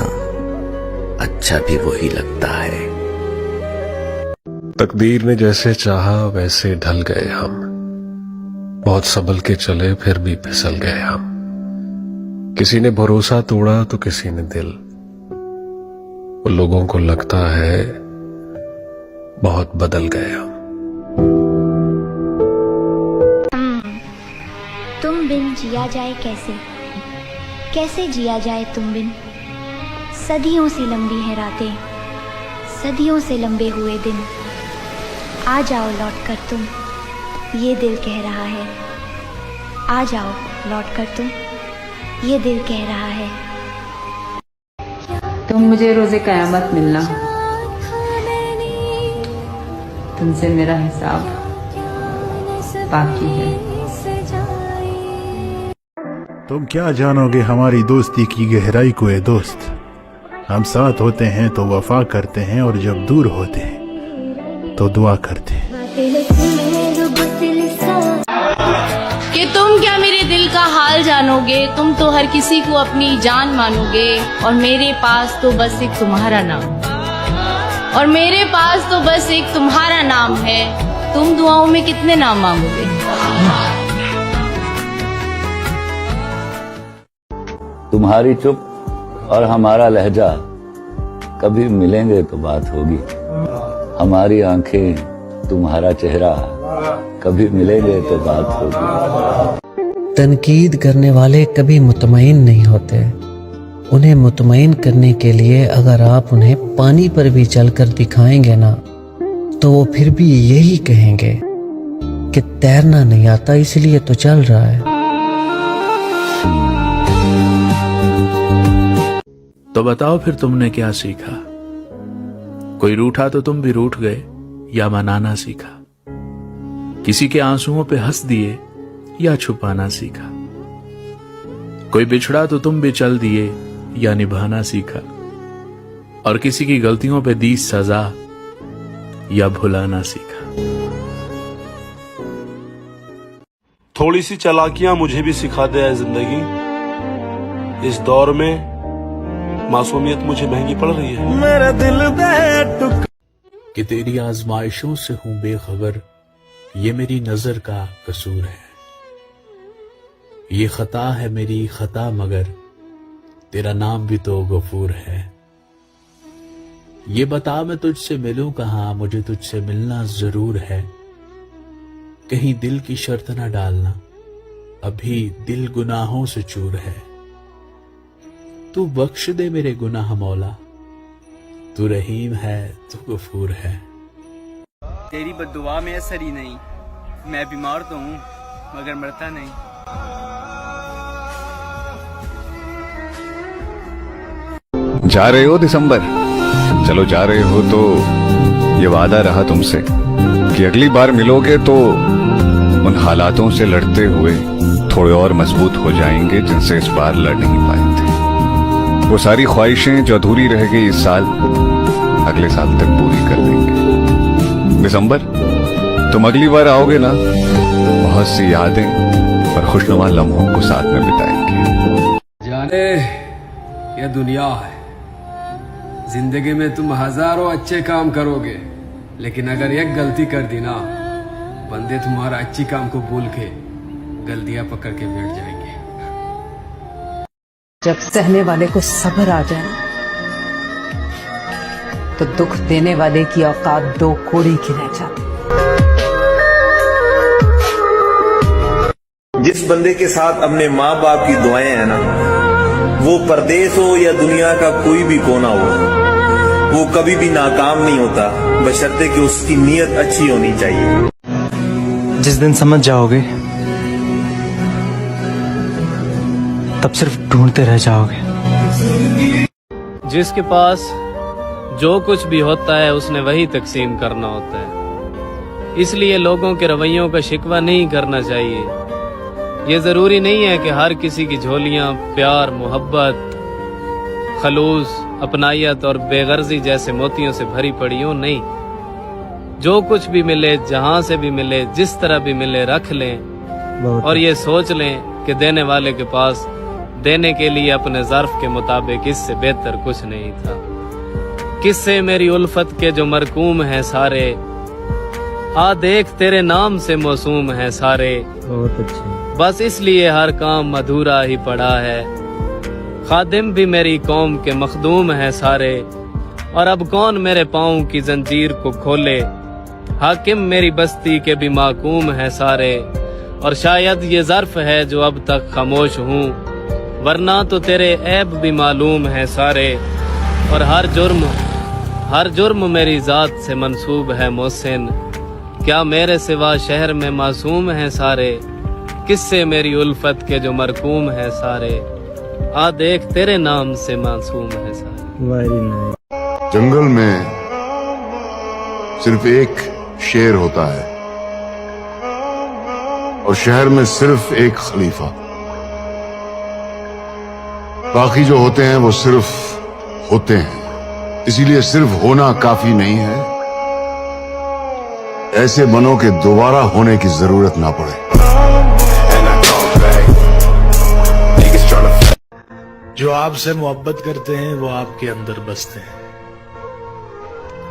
अच्छा भी वही लगता है। तकदीर ने जैसे चाहा वैसे ढल गए हम, बहुत संभल के चले फिर भी फिसल गए हम। किसी ने भरोसा तोड़ा तो किसी ने दिल। उन लोगों को लगता है बहुत बदल गए हम। तुम बिन जिया जाए कैसे, कैसे जिया जाए तुम बिन। सदियों से लंबी हैं रातें, सदियों से लंबे हुए दिन। आ जाओ लौट कर तुम, ये दिल कह रहा है। आ जाओ लौट कर तुम, ये दिल कह रहा है। तुम मुझे रोज़े क़यामत मिलना, तुमसे मेरा हिसाब बाकी है। तुम क्या जानोगे हमारी दोस्ती की गहराई को ए दोस्त। हम साथ होते हैं तो वफा करते हैं, और जब दूर होते हैं तो दुआ करते हैं। कि तुम क्या मेरे दिल का हाल जानोगे, तुम तो हर किसी को अपनी जान मानोगे। और मेरे पास तो बस एक तुम्हारा नाम, और मेरे पास तो बस एक तुम्हारा नाम है। तुम दुआओं में कितने नाम मांगोगे। तुम्हारी चुप और हमारा लहजा, कभी मिलेंगे तो बात होगी। हमारी आंखें तुम्हारा चेहरा, कभी मिलेंगे तो बात होगी। तनकीद करने वाले कभी मुतमईन नहीं होते। उन्हें मुतमईन करने के लिए अगर आप उन्हें पानी पर भी चलकर दिखाएंगे ना, तो वो फिर भी यही कहेंगे कि तैरना नहीं आता इसलिए तो चल रहा है। तो बताओ फिर तुमने क्या सीखा। कोई रूठा तो तुम भी रूठ गए, या मनाना सीखा। किसी के आंसुओं पे हंस दिए, या छुपाना सीखा। कोई बिछड़ा तो तुम भी चल दिए, या निभाना सीखा। और किसी की गलतियों पे दी सजा, या भुलाना सीखा। थोड़ी सी चालाकियां मुझे भी सिखा दे है जिंदगी। इस दौर में मासूमियत मुझे महंगी पड़ रही है। मेरा दिल दे कि तेरी आजमाइशों से हूं बेखबर, ये मेरी नजर का कसूर है। ये खता है मेरी खता, मगर तेरा नाम भी तो गफूर है। ये बता मैं तुझसे मिलूं कहां, मुझे तुझसे मिलना जरूर है। कहीं दिल की शर्त ना डालना, अभी दिल गुनाहों से चूर है। तू बख्श दे मेरे गुनाह मौला, तू रहीम है, तू गफूर है। तेरी बद्दुआ में असर ही नहीं। मैं बीमार तो हूँ मगर मरता नहीं। जा रहे हो दिसंबर? चलो जा रहे हो तो ये वादा रहा तुमसे कि अगली बार मिलोगे तो उन हालातों से लड़ते हुए थोड़े और मजबूत हो जाएंगे जिनसे इस बार लड़ नहीं पाए थे। वो सारी ख्वाहिशें जो अधूरी रह गई इस साल, अगले साल तक पूरी कर देंगे। दिसंबर, तुम अगली बार आओगे ना, बहुत सी यादें और खुशनुमा लम्हों को साथ में बिताएंगे। जाने ये दुनिया है, जिंदगी में तुम हजारों अच्छे काम करोगे, लेकिन अगर एक गलती कर दी ना, बंदे तुम्हारा अच्छी काम को भूल के गलतियां पकड़ के बैठ जाएंगे। जब सहने वाले को सब्र आ जाए तो दुख देने वाले की औकात दो कोड़ी की रह जाती। जिस बंदे के साथ अपने माँ बाप की दुआएं हैं ना, वो परदेश हो या दुनिया का कोई भी कोना हो, वो कभी भी नाकाम नहीं होता, बशर्ते कि उसकी नीयत अच्छी होनी चाहिए। जिस दिन समझ जाओगे तब सिर्फ ढूंढते रह जाओगे। जिसके पास जो कुछ भी होता है उसने वही तकसीम करना होता है। इसलिए लोगों के रवैयों का शिकवा नहीं करना चाहिए। ये जरूरी नहीं है कि हर किसी की झोलियां प्यार, मोहब्बत, खलूस, अपनायत और बेगर्जी जैसे मोतियों से भरी पड़ी हो। नहीं, जो कुछ भी मिले, जहां से भी मिले, जिस तरह भी मिले, रख लें, और ये सोच लें कि देने वाले के पास देने के लिए अपने ज़र्फ के मुताबिक इससे बेहतर कुछ नहीं था। किस्से मेरी उल्फत के जो मरकूम हैं सारे, आ देख तेरे नाम से मौसूम हैं सारे। बहुत अच्छे। बस इसलिए हर काम अधूरा ही पड़ा है। खादिम भी मेरी कौम के मखदूम हैं सारे, और अब कौन मेरे पाँव की जंजीर को खोले। हाकिम मेरी बस्ती के भी माकूम हैं सारे, और शायद ये ज़र्फ है जो अब तक खामोश हूँ, वरना तो तेरे ऐब भी मालूम हैं सारे। और हर जुर्म मेरी ज़ात से मंसूब है मोहसिन, क्या मेरे सिवा शहर में मासूम हैं सारे। किस्से मेरी उल्फत के जो मरकूम हैं सारे, आ देख तेरे नाम से मासूम हैं सारे। जंगल में सिर्फ एक शेर होता है और शहर में सिर्फ एक खलीफा। बाकी जो होते हैं वो सिर्फ होते हैं, इसीलिए सिर्फ होना काफी नहीं है। ऐसे बनों के दोबारा होने की जरूरत ना पड़े। जो आपसे मोहब्बत करते हैं वो आपके अंदर बसते हैं,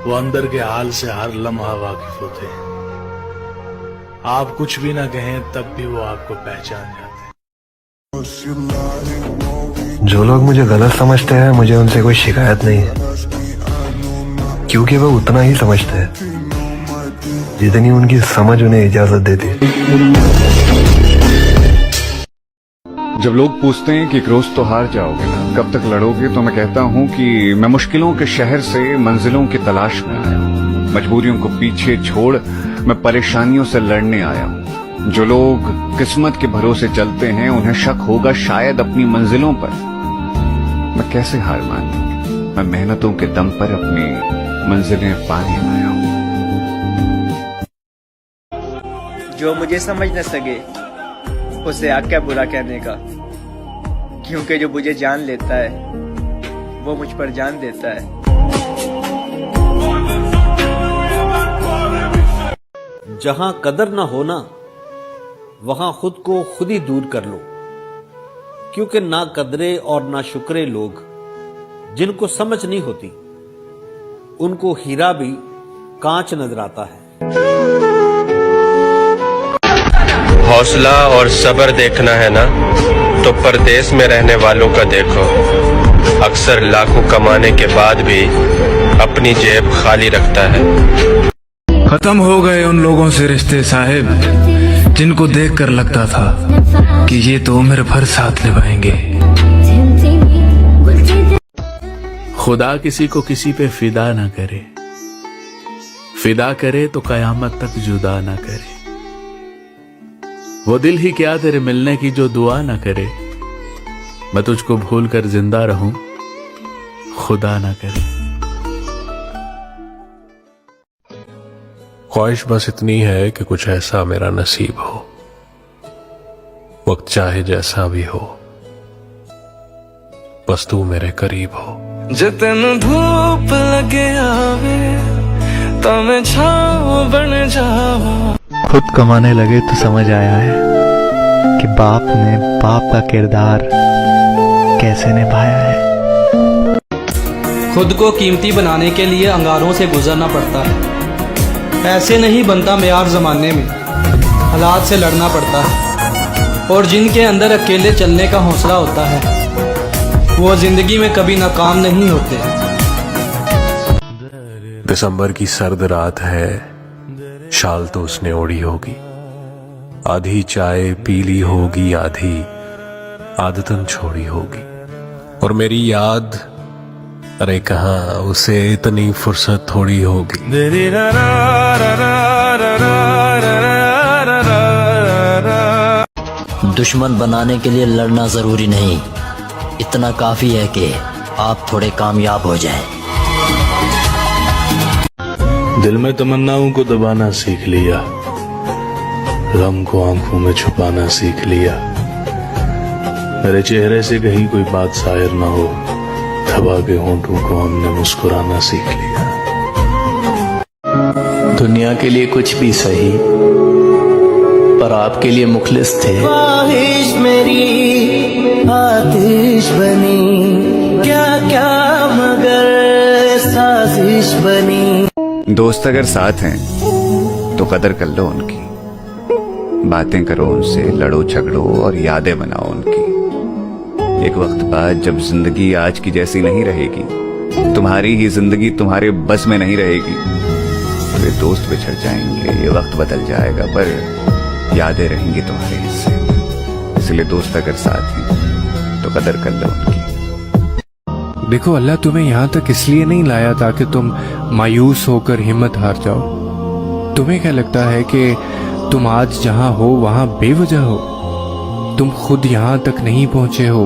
वो अंदर के हाल से हर लम्हा वाकिफ होते हैं। आप कुछ भी ना कहें तब भी वो आपको पहचान जाते हैं। जो लोग मुझे गलत समझते हैं, मुझे उनसे कोई शिकायत नहीं है, क्योंकि वो उतना ही समझते हैं जितनी उनकी समझ उन्हें इजाजत देती है। जब लोग पूछते हैं कि एक रोज तो हार जाओगे ना, कब तक लड़ोगे, तो मैं कहता हूँ कि मैं मुश्किलों के शहर से मंजिलों की तलाश में आया हूँ। मजबूरियों को पीछे छोड़ मैं परेशानियों से लड़ने आया हूँ। जो लोग किस्मत के भरोसे चलते हैं, उन्हें शक होगा शायद अपनी मंजिलों पर। मैं कैसे हार मानूं? मैं मेहनतों के दम पर अपनी मंजिलें पाने आया हूँ। जो मुझे समझ न सके उसे हक क्या बुरा कहने का, क्योंकि जो मुझे जान लेता है वो मुझ पर जान देता है। जहां कदर ना होना वहां खुद को खुद ही दूर कर लो, क्योंकि ना कदरे और ना शुक्रे लोग जिनको समझ नहीं होती, उनको हीरा भी कांच नजर आता है। हौसला और सब्र देखना है ना, तो परदेश में रहने वालों का देखो। अक्सर लाखों कमाने के बाद भी अपनी जेब खाली रखता है। खत्म हो गए उन लोगों से रिश्ते साहिब, जिनको देखकर लगता था कि ये तो उम्र भर साथ निभाएंगे। खुदा किसी को किसी पे फिदा ना करे, फिदा करे तो कयामत तक जुदा ना करे। वो दिल ही क्या तेरे मिलने की जो दुआ ना करे। मैं तुझको भूल कर जिंदा रहूं, खुदा ना करे। ख्वाहिश बस इतनी है कि कुछ ऐसा मेरा नसीब हो, वक्त चाहे जैसा भी हो, बस तू मेरे करीब हो। जितन धूप लगे आवे तो मैं छाँव बन जावा। खुद कमाने लगे तो समझ आया है कि बाप ने बाप का किरदार कैसे निभाया है। खुद को कीमती बनाने के लिए अंगारों से गुजरना पड़ता है। ऐसे नहीं बनता मेयार ज़माने में, हालात से लड़ना पड़ता है। और जिनके अंदर अकेले चलने का हौसला होता है, वो जिंदगी में कभी नाकाम नहीं होते। दिसंबर की सर्द रात है, शाल तो उसने ओढ़ी होगी। आधी चाय पीली होगी, आधी आदतन छोड़ी होगी। और मेरी याद, अरे कहाँ उसे इतनी फुर्सत थोड़ी होगी। दुश्मन बनाने के लिए लड़ना जरूरी नहीं, इतना काफी है कि आप थोड़े कामयाब हो जाएं। दिल में तमन्नाओं को दबाना सीख लिया, गम को आंखों में छुपाना सीख लिया। मेरे चेहरे से कहीं कोई बात शायर ना हो, दबा के होंठों को हमने मुस्कुराना सीख लिया। दुनिया के लिए कुछ भी सही, पर और आपके लिए मुखलिस थे। ख्वाहिश मेरी आतिश बनी, क्या क्या मगर साजिश बनी। दोस्त अगर साथ हैं तो कदर कर लो उनकी, बातें करो उनसे, लड़ो झगड़ो और यादें बनाओ उनकी। एक वक्त बाद जब जिंदगी आज की जैसी नहीं रहेगी, तुम्हारी ही जिंदगी तुम्हारे बस में नहीं रहेगी, तो ये दोस्त बिछड़ जाएंगे, ये वक्त बदल जाएगा, पर यादें रहेंगी तुम्हारे हिस्से। इसलिए दोस्त अगर साथ हैं तो कदर कर लो उनकी। देखो, अल्लाह तुम्हें यहाँ तक इसलिए नहीं लाया ताकि तुम मायूस होकर हिम्मत हार जाओ। तुम्हें क्या लगता है कि तुम आज जहाँ हो वहाँ बेवजह हो? तुम खुद यहाँ तक नहीं पहुँचे हो,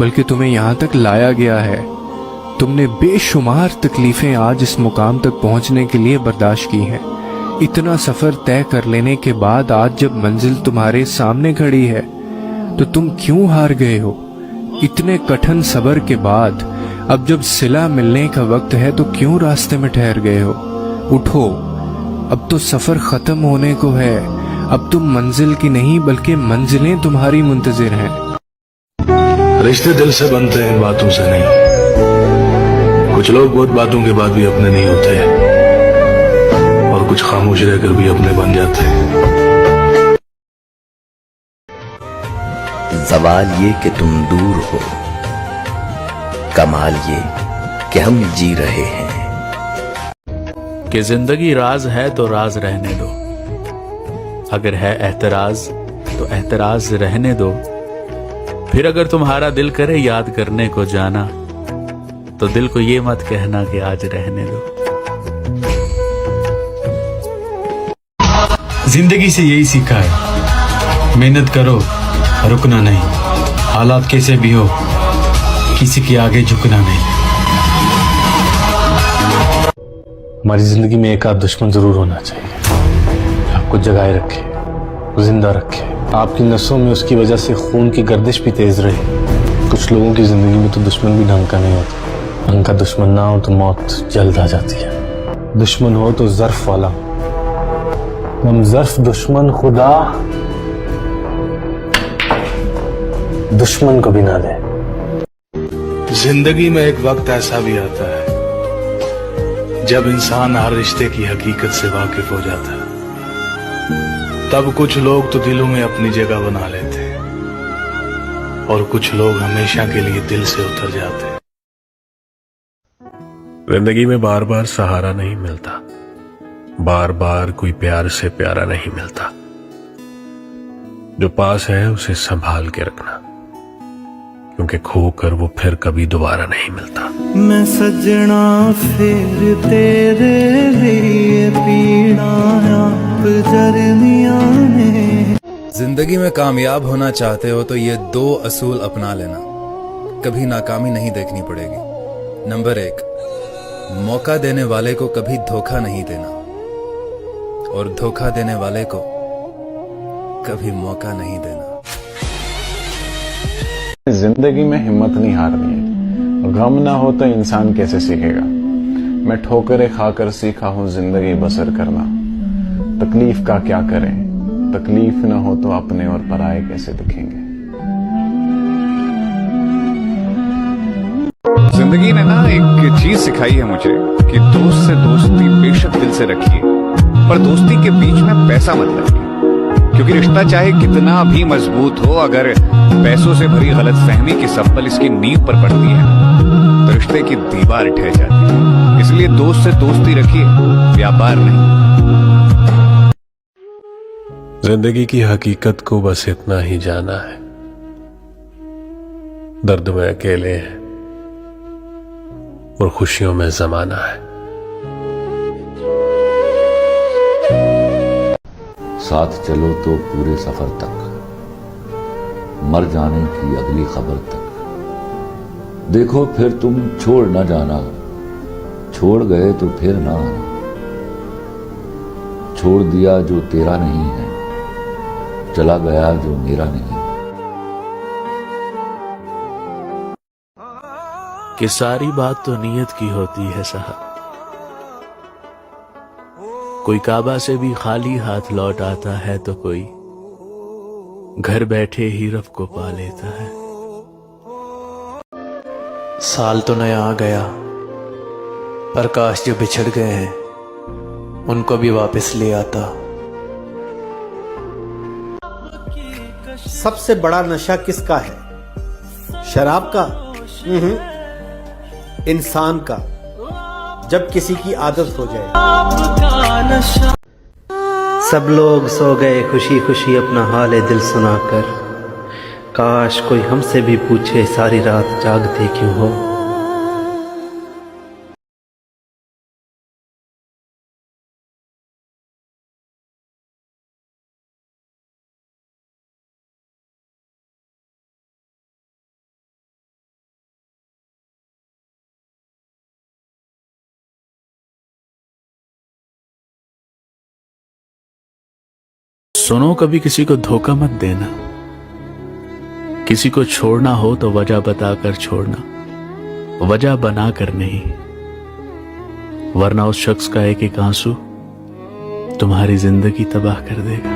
बल्कि तुम्हें यहाँ तक लाया गया है। तुमने बेशुमार तकलीफें आज इस मुकाम तक पहुँचने के लिए बर्दाश्त की हैं। इतना सफ़र तय कर लेने के बाद आज जब मंजिल तुम्हारे सामने खड़ी है तो तुम क्यों हार गए हो? इतने कठिन सब्र के बाद अब जब सिला मिलने का वक्त है तो क्यों रास्ते में ठहर गए हो? उठो, अब तो सफ़र ख़त्म होने को है। अब तुम मंजिल की नहीं बल्कि मंजिलें तुम्हारी मुंतजिर हैं। रिश्ते दिल से बनते हैं, बातों से नहीं। कुछ लोग बहुत बातों के बाद भी अपने नहीं होते और कुछ खामोश रहकर भी अपने बन जाते हैं। सवाल ये कि तुम दूर हो, कमाल ये कि हम जी रहे हैं। कि जिंदगी राज है तो राज रहने दो, अगर है एहतराज तो एहतराज रहने दो। फिर अगर तुम्हारा दिल करे याद करने को जाना, तो दिल को ये मत कहना कि आज रहने दो। जिंदगी से यही सीखा है, मेहनत करो, रुकना नहीं। हालात कैसे भी हो, किसी के आगे झुकना नहीं। हमारी जिंदगी में एक आध दुश्मन जरूर होना चाहिए, आपको जगाए रखे, जिंदा रखे, आपकी नसों में उसकी वजह से खून की गर्दिश भी तेज रहे। कुछ लोगों की जिंदगी में तो दुश्मन भी ढंग का नहीं होता। ढंग का दुश्मन ना हो तो मौत जल्द आ जाती है। दुश्मन हो तो ज़र्फ वाला, हम ज़र्फ दुश्मन खुदा दुश्मन को भी ना दे। जिंदगी में एक वक्त ऐसा भी आता है जब इंसान हर रिश्ते की हकीकत से वाकिफ हो जाता है। तब कुछ लोग तो दिलों में अपनी जगह बना लेते हैं और कुछ लोग हमेशा के लिए दिल से उतर जाते हैं। जिंदगी में बार बार सहारा नहीं मिलता, बार बार कोई प्यार से प्यारा नहीं मिलता। जो पास है उसे संभाल के रखना, क्योंकि खोकर वो फिर कभी दोबारा नहीं मिलता। मैं सजना फिर तेरे लिए पीना आप जर्निया ने। जिंदगी में कामयाब होना चाहते हो तो ये 2 असूल अपना लेना, कभी नाकामी नहीं देखनी पड़ेगी। नंबर 1, मौका देने वाले को कभी धोखा नहीं देना, और धोखा देने वाले को कभी मौका नहीं देना। जिंदगी में हिम्मत नहीं हारनी है। गम ना हो तो इंसान कैसे सीखेगा। मैं ठोकरें खाकर सीखा हूं जिंदगी बसर करना। तकलीफ का क्या करें, तकलीफ ना हो तो अपने और पराए कैसे दिखेंगे। जिंदगी ने ना एक चीज सिखाई है मुझे कि दोस्त से दोस्ती बेशक दिल से रखिए, पर दोस्ती के बीच में पैसा मत रखिए। क्योंकि रिश्ता चाहे कितना भी मजबूत हो, अगर पैसों से भरी गलतफहमी की सब्बल इसकी नींव पर पड़ती है तो रिश्ते की दीवार ढह जाती है। इसलिए दोस्त से दोस्ती रखिए, व्यापार नहीं। जिंदगी की हकीकत को बस इतना ही जाना है, दर्द में अकेले हैं और खुशियों में जमाना है। साथ चलो तो पूरे सफर तक, मर जाने की अगली खबर तक। देखो फिर तुम छोड़ न जाना, छोड़ गए तो फिर ना आना। छोड़ दिया जो तेरा नहीं है, चला गया जो मेरा नहीं। कि सारी बात तो नीयत की होती है साहब। कोई काबा से भी खाली हाथ लौट आता है तो कोई घर बैठे ही रब को पा लेता है। साल तो नया आ गया, पर काश जो बिछड़ गए हैं उनको भी वापस ले आता। सबसे बड़ा नशा किसका है? शराब का? इंसान का, जब किसी की आदत हो जाए। सब लोग सो गए खुशी खुशी अपना हाल दिल सुनाकर, काश कोई हमसे भी पूछे सारी रात जागते क्यों हो। सुनो, कभी किसी को धोखा मत देना। किसी को छोड़ना हो तो वजह बताकर छोड़ना, वजह बनाकर नहीं, वरना उस शख्स का एक एक आंसू तुम्हारी जिंदगी तबाह कर देगा।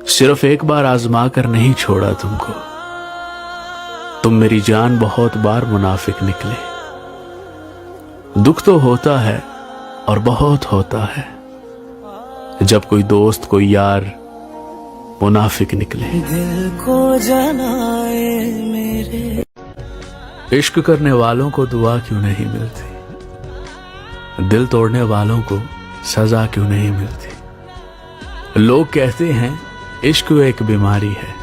सिर्फ एक बार आजमा कर नहीं छोड़ा तुमको, तुम मेरी जान बहुत बार मुनाफिक निकले। दुख तो होता है और बहुत होता है जब कोई दोस्त कोई यार मुनाफिक निकले। दिल को जलाए मेरे। इश्क करने वालों को दुआ क्यों नहीं मिलती, दिल तोड़ने वालों को सजा क्यों नहीं मिलती। लोग कहते हैं इश्क एक बीमारी है,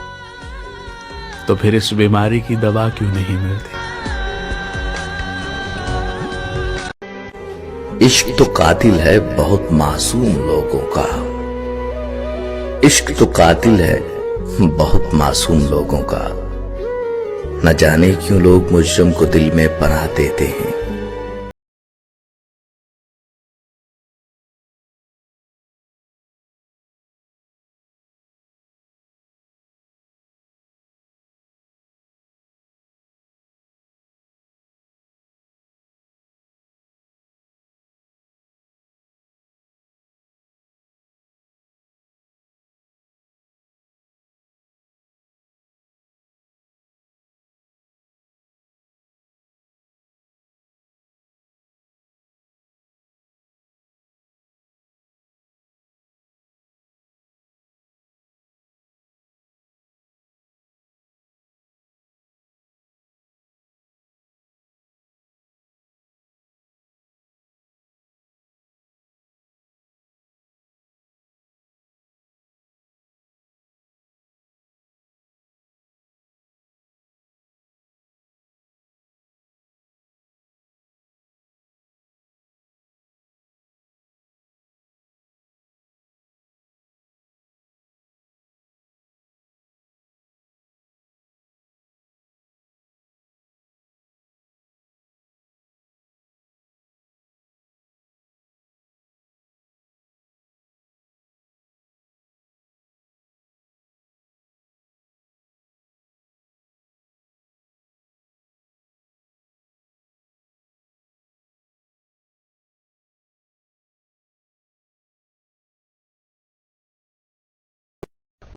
तो फिर इस बीमारी की दवा क्यों नहीं मिलती। इश्क तो कातिल है बहुत मासूम लोगों का, इश्क तो कातिल है बहुत मासूम लोगों का। न जाने क्यों लोग मुजरिम को दिल में पनाह देते हैं।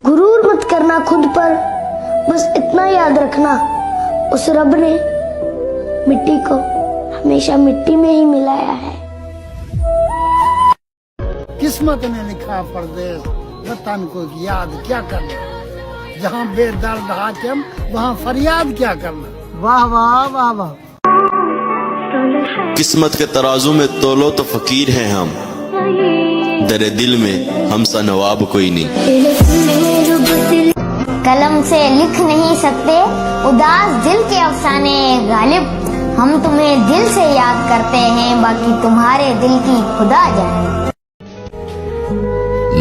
गुरूर मत करना खुद पर, बस इतना याद रखना उस रब ने मिट्टी को हमेशा मिट्टी में ही मिलाया है। किस्मत ने लिखा परदेस, वतन को याद क्या करना, जहाँ बेदर्द हाकिम वहाँ फरियाद क्या करना। वाह वाह वाह वाह। किस्मत के तराजू में तोलो तो फकीर हैं हम, दरे दिल में हम सा नवाब कोई नहीं। कलम से लिख नहीं सकते उदास दिल के अफसाने गालिब, हम तुम्हें दिल से याद करते हैं, बाकी तुम्हारे दिल की खुदा जाने।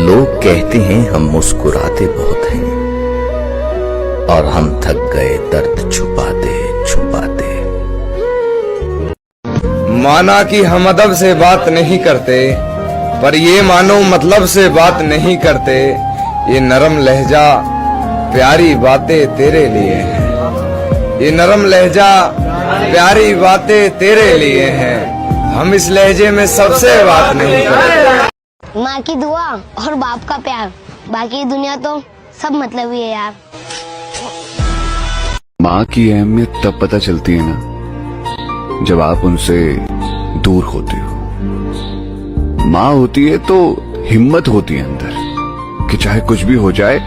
लोग कहते हैं हम मुस्कुराते बहुत हैं, और हम थक गए दर्द छुपाते छुपाते। माना कि हम अदब से बात नहीं करते, पर ये मानो मतलब से बात नहीं करते। ये नरम लहजा प्यारी बातें तेरे लिए हैं, ये नरम लहजा प्यारी बातें तेरे लिए हैं। हम इस लहजे में सबसे बात नहीं करते। माँ की दुआ और बाप का प्यार, बाकी दुनिया तो सब मतलब ही है यार। माँ की अहमियत तब पता चलती है ना जब आप उनसे दूर होते हो। माँ होती है तो हिम्मत होती है अंदर कि चाहे कुछ भी हो जाए